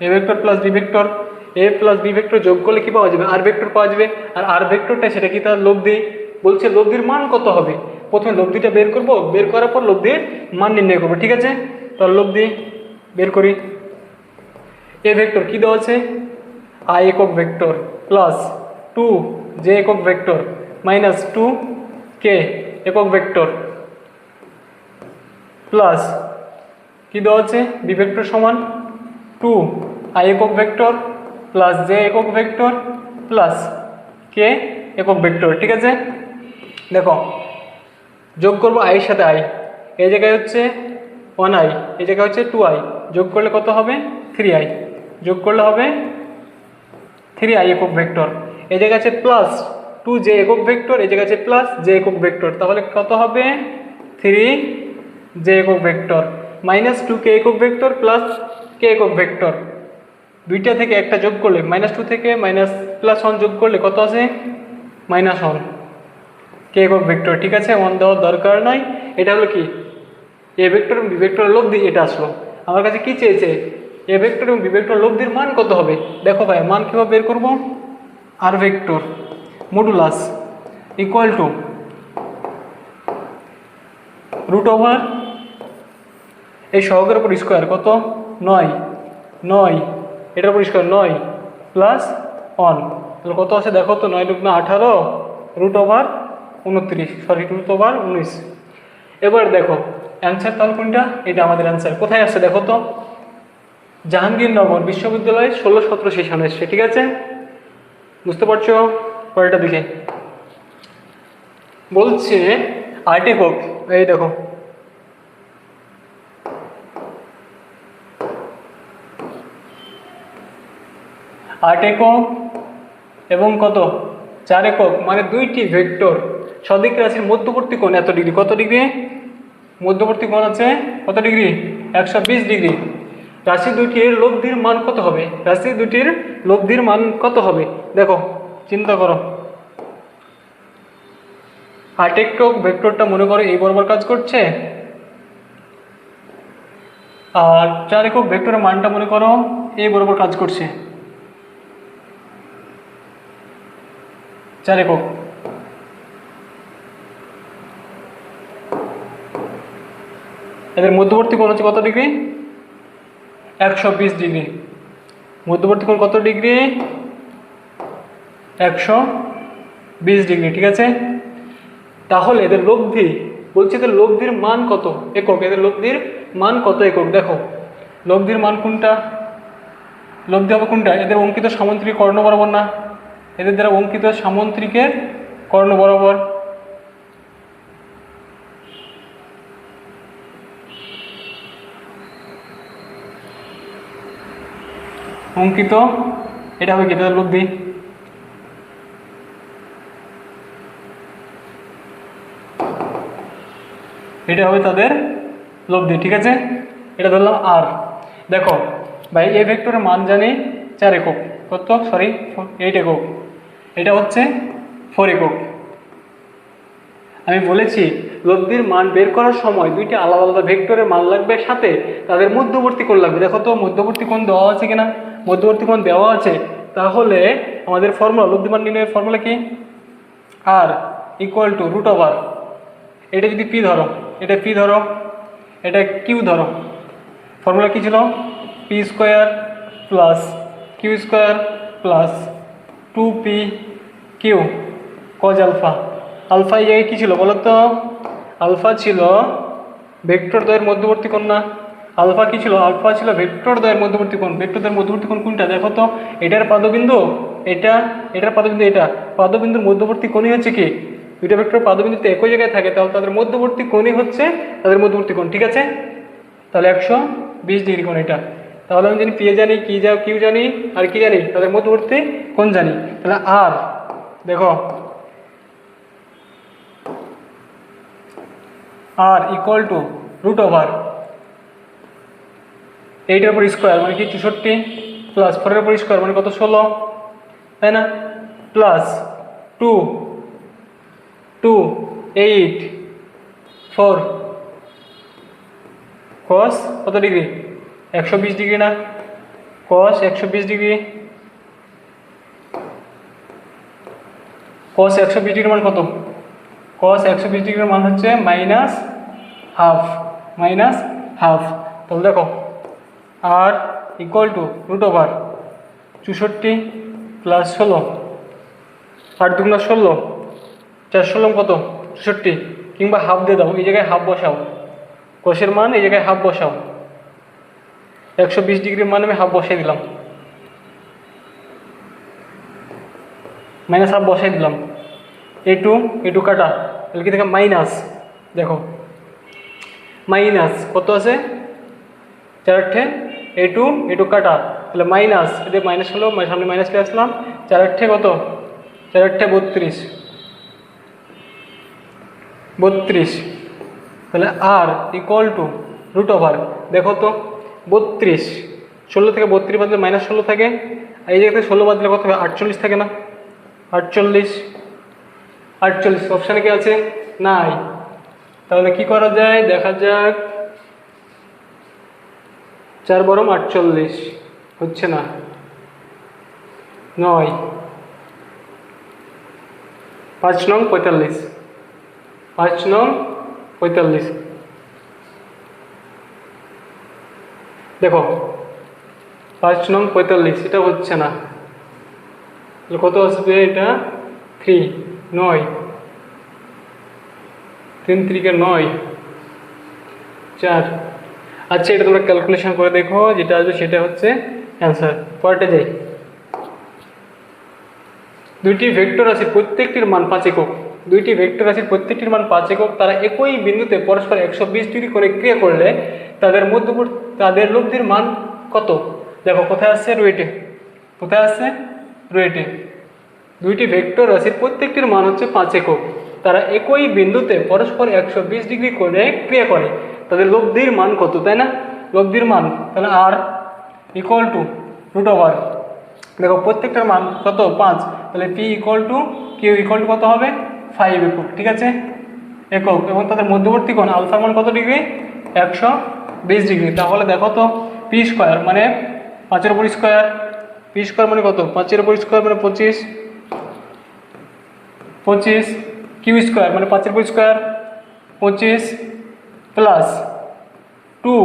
A vector plus B vector, A plus B vector যোগ করলে কী পাওয়া যাবে, আর ভেক্টর পাওয়া যাবে। আর আর ভেক্টরটা সেটা কি তার লব্ধি, বলছে লব্ধির মান কত হবে, প্রথমে লব্ধিটা বের করব, বের করার পর লব্ধির মান নির্ণয় করবো। ঠিক আছে, তাহলে লব্ধি বের করি, এ ভেক্টর কী দেওয়া আছে, আই একক ভেক্টর প্লাস 2 জে একক ভেক্টর মাইনাস 2 কে একক ভেক্টর প্লাস কী দেওয়া আছে, বি ভেক্টর সমান 2 আই একক ভেক্টর প্লাস জে একক ভেক্টর প্লাস কে একক ভেক্টর। ঠিক আছে, দেখো যোগ করবো আই এর সাথে আই, এই জায়গায় হচ্ছে 1i, এই জায়গায় হচ্ছে 2i, যোগ করলে কত হবে 3i, যোগ করলে হবে 3i একক ভেক্টর, এই জায়গায় আছে প্লাস 2 জে একক ভেক্টর, এই জায়গায় আছে প্লাস জে একক ভেক্টর, তাহলে কত হবে 3 জে একক ভেক্টর মাইনাস 2 কে একক ভেক্টর প্লাস কে একক ভেক্টর, দুইটা থেকে একটা যোগ করলে -2 থেকে -+1 যোগ করলে কত আছে -1 কে একক ভেক্টর। ঠিক আছে, 1 দেওয়ার দরকার নাই। এটা হলো কি এ ভেক্টর এবং বি ভেক্টর লব্ধি, এটা আসলো। আমার কাছে কি চেয়েছে, এ ভেক্টর এবং বি ভেক্টর লব্ধির মান কত হবে। দেখো ভাই মান কীভাবে বের করবো, আর ভেক্টর মডুলাস ইকুয়াল টু √, এই সহগের উপর স্কোয়ার কত 9 এটার উপর স্কোয়ার 9 প্লাস 1, তাহলে কত আছে দেখো তো, 9 × 18 √29, সরি √19। এবার দেখো অ্যান্সার তাহলে কোনটা? এটা আমাদের অ্যান্সার। কোথায় আসছে দেখো তো, জাহাঙ্গীরনগর বিশ্ববিদ্যালয় 16-17 সেশন এসছে, ঠিক আছে? বুঝতে পারছো? পরেরটা দেখে বলছে আর্টিকক, এই দেখো আর্টিকক এবং কত 4 একক, মানে দুইটি ভেক্টর সদিক রাশির মধ্যবর্তী কোণ এত ডিগ্রি। কত ডিগ্রি মধ্যবর্তী কোণ আছে? কত ডিগ্রি? 120 ডিগ্রি। রাশি দুটির লব্ধির মান কত হবে? রাশি দুটির লব্ধির মান কত হবে? দেখো চিন্তা করো। আর্টিকক ভেক্টরটা মনে করো এই বরাবর কাজ করছে, আর 4 একক ভেক্টরের মানটা মনে করো এই বরাবর কাজ করছে। 4 একক এদের মধ্যবর্তী কোণ হচ্ছে কত ডিগ্রি? 120 ডিগ্রি। মধ্যবর্তী কোণ কত ডিগ্রি? 120 ডিগ্রি, ঠিক আছে? তাহলে এদের লব্ধি, বলছে এদের লব্ধির মান কত একক, এদের লব্ধির মান কত একক। দেখো লব্ধির মান কোনটা? লব্ধি হবে কোনটা? এদের অঙ্কিত সামন্ত্রিক কর্ণ বরাবর না, এদের দ্বারা অঙ্কিত সামন্ত্রিকের কর্ণ বরাবর। অঙ্কিত, এটা হবে কি তাদের লব্ধি। এটা হবে তাদের লব্ধি, ঠিক আছে? এটা ধরলাম আর। দেখো ভাই এই ভেক্টরের মান জানি 4 একক, কত সরি 8 একক, এটা হচ্ছে 4 একক। আমি বলেছি লব্ধির মান বের করার সময় দুইটি আলাদা আলাদা ভেক্টরের মান লাগবে, সাথে তাদের মধ্যবর্তী কোণ লাগবে। দেখো তো মধ্যবর্তী কোণ দেওয়া আছে কিনা? মধ্যবর্তী কোণ দেওয়া আছে। তাহলে আমাদের ফর্মুলা, লব্ধি মান নির্ণয়ের ফর্মুলা কি? আর ইকুয়াল টু রুট ওভার, এটা যদি পি ধরো, এটা পি ধরো, এটা কিউ ধরো, ফর্মুলা কী ছিল? P square plus Q square plus 2p Q cos alpha. Alpha এই জায়গায় কী ছিল বলো তো? আলফা ছিল ভেক্টর দ্বয়ের মধ্যবর্তী কোণ না? আলফা কী ছিল? আলফা ছিল ভেক্টর দ্বয়ের মধ্যবর্তী কোণ। ভেক্টর দ্বয়ের মধ্যবর্তী কোণ কোনটা দেখো তো? এটার পাদবিন্দু এটা, এটার পাদবিন্দু এটা, পাদবিন্দুর মধ্যবর্তী কোণই হচ্ছে কি? দুইটা ভেক্টর পাদবিন্দুতে একই জায়গায় থাকে, তাহলে তাদের মধ্যবর্তী কোণই হচ্ছে তাদের মধ্যবর্তী কোণ, ঠিক আছে? তাহলে 120 ডিগ্রি কোণ এটা। তাহলে আমি জানি পি জানি, কিউ জানি, আর কি জানি? তাদের মধ্যবর্তী কোণ জানি। তাহলে আর দেখো R equal to root over 8-এর উপর স্কোয়ার মানে কি 64, প্লাস 4-এর উপর স্কোয়ার মানে কত 16, তাই না? প্লাস 2 8 4 কস কত ডিগ্রি? 120 ডিগ্রি না? কস 120 ডিগ্রি, কস 120 ডিগ্রির মান কত? কস 120 ডিগ্রির মান হচ্ছে মাইনাস হাফ, মাইনাস হাফ। তাহলে দেখো R equal to root over 64 plus 16, 8 দুগুণা 16, 4 16 কত 64, কিংবা হাফ দিয়ে দাও, এই জায়গায় হাফ বসাও, কসের মান এই জায়গায় হাফ বসাও, 120 ডিগ্রির মান আমি হাফ বসাই দিলাম, মাইনাস হাফ বসাই দিলাম। এটু কাটা, তাহলে কি দেখো মাইনাস, দেখো মাইনাস কত আছে 4 এটু কাটা, তাহলে মাইনাস, এদের মাইনাস হলো, সামনে মাইনাস নিয়ে আসলাম, 4 কত 4 32, তাহলে R equal to root over, দেখো তো 32, 16 থেকে 32 বাদলে মাইনাস 16 থাকে, আর এই জায়গাতে 16 বাদলে কত হবে 48 থাকে না? 48 অপশানে কি আছে? নাই। তাহলে কি করা যায় দেখা যাক, 4 বরং 48 হচ্ছে না, 9, 5 নং 45, 5 নং 45, দেখো 5 নং 45, এটা হচ্ছে না, তাহলে কত আসবে? এটা 3 9, 3 3 9, 4। আচ্ছা, এটা তোমরা ক্যালকুলেশন করে দেখো, যেটা আসবে সেটা হচ্ছে অ্যান্সার। পরেরটা যাই। দুইটি ভেক্টর রাশির প্রত্যেকটির মান 5 একক। দুইটি ভেক্টর রাশির প্রত্যেকটির মান 5 একক। তারা একই বিন্দুতে পরস্পর 120 ডিগ্রি করে ক্রিয়া করলে তাদের লব্ধির মান কত? দেখো কোথায় আসছে, রুয়েটে। কোথায় আসছে, রুয়েটে। দুইটি ভেক্টর রাশির প্রত্যেকটির মান হচ্ছে 5 একক। তারা একই বিন্দুতে পরস্পর 120 ডিগ্রি করে ক্রিয়া করে, তাদের লব্ধির মান কত? তাই না, লব্ধির মান তাহলে R equal to root over, দেখো প্রত্যেকটার মান কত? 5। তাহলে P equal to Q equal to কত হবে? 5 একক। ঠিক আছে, একক। এবং তাদের মধ্যবর্তী কোণ আলফার মান কত ডিগ্রি? 120 ডিগ্রি। তাহলে দেখো তো, পি স্কোয়ার মানে 5-এর উপর স্কোয়ার, পি স্কোয়ার মানে কত? 5-এর উপর স্কোয়ার মানে 25, কিউ স্কোয়ার মানে 5-এর উপর square 25 plus 2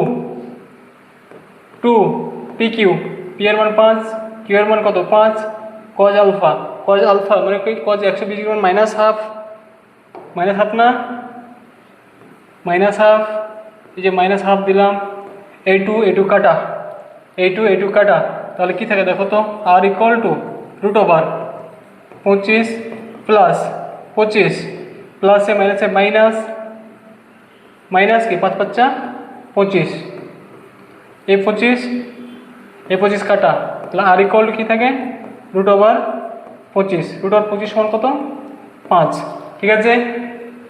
P Q, P এর মান 5, কিউ এর মান কত? 5 কজ আলফা, মানে কজ 120 ডিগ্রি মান মাইনাস হাফ না, মাইনাস হাফ। এই যে মাইনাস হাফ দিলাম, এটু কাটা, তাহলে কি থাকে দেখো তো, R equal to root over 25 plus 25 প্লাসে মাইনাসে মাইনাস কি 5-5 25, এই 25 কাটা, তাহলে আর ইকুয়াল টু কী থাকে? রুট ওভার 25 সমান কত? 5। ঠিক আছে,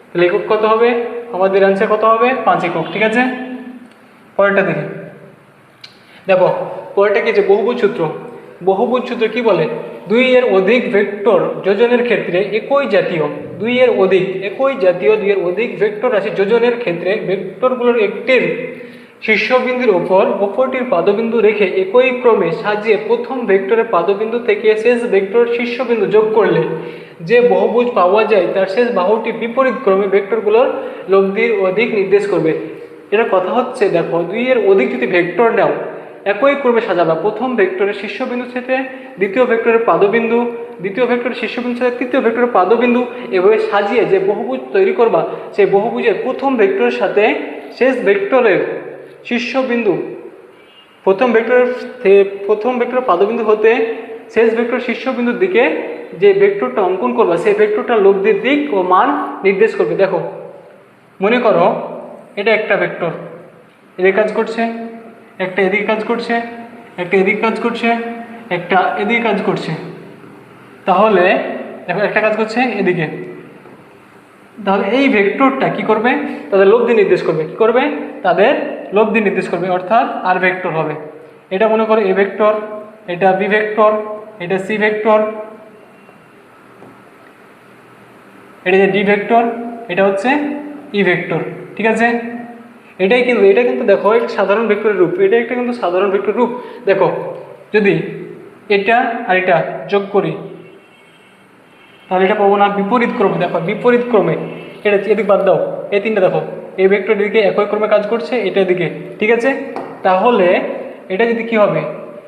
তাহলে একক কত হবে? আমাদের অ্যান্সার কত হবে? 5 একক। ঠিক আছে, পরেরটা দেখি। দেখো পরেরটা কি, যে বহুভুজ সূত্র। বহুভুজ সূত্র কি বলে? 2 এর অধিক ভেক্টর যোজনের ক্ষেত্রে একই জাতীয় 2 এর অধিক ভেক্টর রাশি যোজনের ক্ষেত্রে ভেক্টরগুলোর একটির শীর্ষবিন্দুর ওপর অপরটির পাদবিন্দু রেখে একই ক্রমে সাজিয়ে প্রথম ভেক্টরের পাদবিন্দু থেকে শেষ ভেক্টরের শীর্ষবিন্দু যোগ করলে যে বহুভুজ পাওয়া যায় তার শেষ বাহুটি বিপরীত ক্রমে ভেক্টরগুলোর লব্ধির অধিক নির্দেশ করবে। এটা কথা হচ্ছে, দেখো 2 এর অধিক যদি ভেক্টর নাও, একই ক্রমে সাজাবা। প্রথম ভেক্টরের শীর্ষবিন্দু থেকে দ্বিতীয় ভেক্টরের পাদবিন্দু, দ্বিতীয় ভেক্টরের শীর্ষবিন্দু থেকে তৃতীয় ভেক্টরের পাদবিন্দু, এভাবে সাজিয়ে যে বহুভুজ তৈরি করবা, সেই বহুভুজের প্রথম ভেক্টরের সাথে শেষ ভেক্টরের শীর্ষবিন্দু, প্রথম ভেক্টরের পাদবিন্দু হতে শেষ ভেক্টর শীর্ষবিন্দুর দিকে যে ভেক্টরটা অঙ্কন করবা, সেই ভেক্টরটা লব্ধির দিক ও মান নির্দেশ করবে। দেখো মনে করো এটা একটা ভেক্টর, এদিকে কাজ করছে, একটা এদিকে কাজ করছে, একটা এদিকে কাজ করছে, একটা এদিকে কাজ করছে। তাহলে দেখো একটা কাজ করছে এদিকে, তাহলে এই ভেক্টরটা কি করবে? তাদের লব্ধি নির্দেশ করবে। কি করবে? তাদের লব্ধি নির্দেশ করবে, অর্থাৎ আর ভেক্টর হবে। এটা মনে করো এ ভেক্টর, এটা বি ভেক্টর, এটা সি ভেক্টর, এটা যে ডি ভেক্টর, এটা হচ্ছে ই ভেক্টর। ঠিক আছে, এটা কিন্তু দেখো একটা সাধারণ ভেক্টরের রূপ, এটা একটা কিন্তু সাধারণ ভেক্টর রূপ। দেখো যদি এটা আর এটা যোগ করি তাহলে এটা পাবো না বিপরীত ক্রমে। দেখো বিপরীত ক্রমে, এটা এদিকে বাদ দাও, এই তিনটা দেখো, এই ভেক্টর এদিকে একই ক্রমে কাজ করছে, এটা এদিকে। ঠিক আছে, তাহলে এটা যদি কি হবে,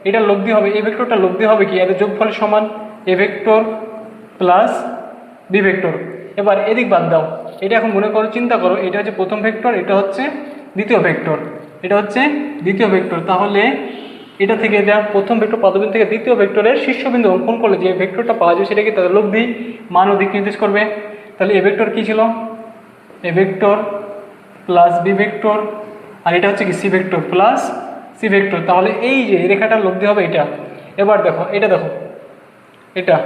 এটা লব্ধি হবে, এই ভেক্টরটা লব্ধি হবে কি, এদের যোগফল সমান A vector plus B vector. এবার এদিক বাদ দাও, এটা এখন মনে করো, চিন্তা করো, এটা হচ্ছে প্রথম ভেক্টর, এটা হচ্ছে দ্বিতীয় ভেক্টর, এটা হচ্ছে দ্বিতীয় ভেক্টর। তাহলে এটা থেকে এটা প্রথম ভেক্টর পাদবিন্দু থেকে দ্বিতীয় ভেক্টরের শীর্ষবিন্দু অঙ্কন করলে যে ভেক্টরটা পাওয়া যাবে সেটাকে তাদের লব্ধি মান ও দিক নির্দেশ করবে। তাহলে এ ভেক্টর কী ছিল? A vector plus B vector, আর এটা হচ্ছে কি C vector plus C vector. তাহলে এই যে রেখাটার লব্ধি হবে এটা। এবার দেখো এটা, দেখো এটা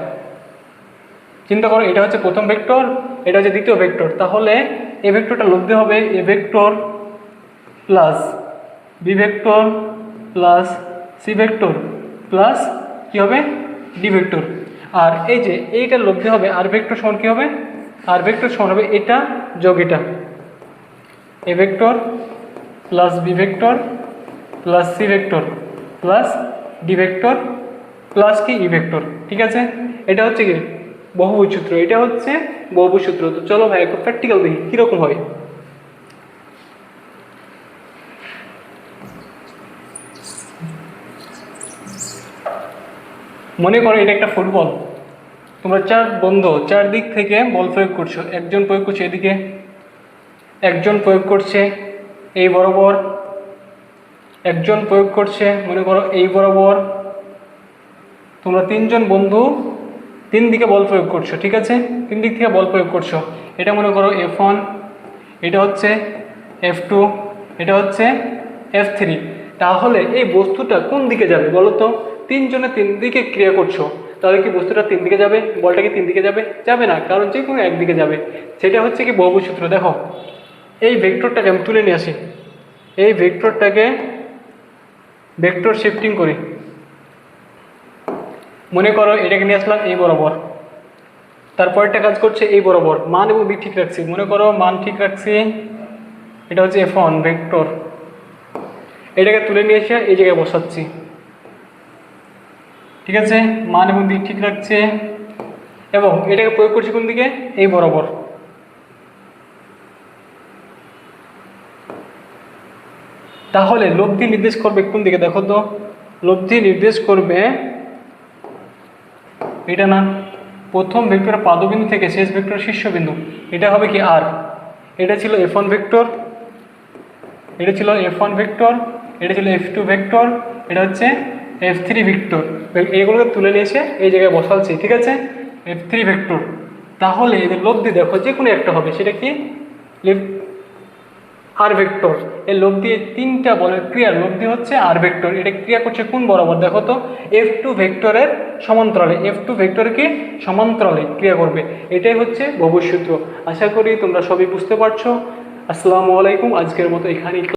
চিন্তা করো, এটা হচ্ছে প্রথম ভেক্টর, এটা হচ্ছে দ্বিতীয় ভেক্টর। তাহলে এ ভেক্টরটা লব্ধি হবে A vector plus B vector plus C vector plus কী হবে ডি ভেক্টর। আর এই যে এইটার লব্ধি হবে আর ভেক্টর সমান কী হবে? আর ভেক্টর সমান হবে এটা যোগ এটা, A vector plus B vector plus C vector plus D vector plus কি ই ভেক্টর। ঠিক আছে, এটা হচ্ছে কি বহুভুজ সূত্র, এটা হচ্ছে বহুভুজ সূত্র। তো চলো ভাই একটু প্র্যাকটিক্যাল দেখি কীরকম হয়। মনে করো এটা একটা ফুটবল, তোমরা 4 বন্ধু 4 দিক থেকে বল প্রয়োগ করছো। একজন প্রয়োগ করছে এদিকে, একজন প্রয়োগ করছে এই বরাবর একজন প্রয়োগ করছে, মনে করো এই বরাবর তোমরা তিনজন বন্ধু তিন দিকে বল প্রয়োগ করছো, ঠিক আছে, তিন দিক থেকে বল প্রয়োগ করছো। এটা মনে করো F1, এটা হচ্ছে F2, এটা হচ্ছে F3। তাহলে এই বস্তুটা কোন দিকে যাবে বলো তো? তিনজনে তিন দিকে ক্রিয়া করছো, তাহলে কি বস্তুটা তিন দিকে যাবে? বলটা কি তিন দিকে যাবে? যাবে না, কারণ যে কোনো একদিকে যাবে। সেটা হচ্ছে কি বহুভুজ সূত্র। দেখো এই ভেক্টরটাকে আমি তুলে নিয়ে আসি, এই ভেক্টরটাকে ভেক্টর শিফটিং করি। মনে করো এটাকে নিয়ে আসলাম এই বরাবর, তারপরটা কাজ করছে এই বরাবর, মান এবং দিক ঠিক রাখছি। মনে করো মান ঠিক রাখছি, এটা হচ্ছে F1 ভেক্টর, এটাকে তুলে নিয়ে এসে এই জায়গায় বসাচ্ছি, ঠিক আছে, মান এবং দিক ঠিক রাখছে। এবং এটাকে প্রয়োগ করছি কোন দিকে? এই বরাবর। তাহলে লব্ধি নির্দেশ করবে কোন দিকে দেখো তো? লব্ধি নির্দেশ করবে এটা না, প্রথম ভেক্টরের পাদবিন্দু থেকে শেষ ভেক্টরের শীর্ষবিন্দু, এটা হবে কি আর। এটা ছিল F1 ভেক্টর, এটা ছিল F1 ভেক্টর, এটা ছিল F2 ভেক্টর, এটা হচ্ছে F3 ভেক্টর। এগুলোকে তুলে নিয়ে এসে এই জায়গায় বসাচ্ছি, ঠিক আছে, F3 ভেক্টর। তাহলে এদের লব্ধি দেখো যে কোনো একটা হবে, সেটা কি? আর ভেক্টর। এই লব্ধি তিনটা বলের ক্রিয়ার লব্ধি হচ্ছে আর ভেক্টর। এটা ক্রিয়া করছে কোন বরাবর দেখো তো? F2 ভেক্টরের সমান্তরালে, F2 ভেক্টর কি সমান্তরালে ক্রিয়া করবে। এটাই হচ্ছে বহুভুজ সূত্র। আশা করি তোমরা সবই বুঝতে পারছো। আসসালামু আলাইকুম, আজকের মতো এখানেই।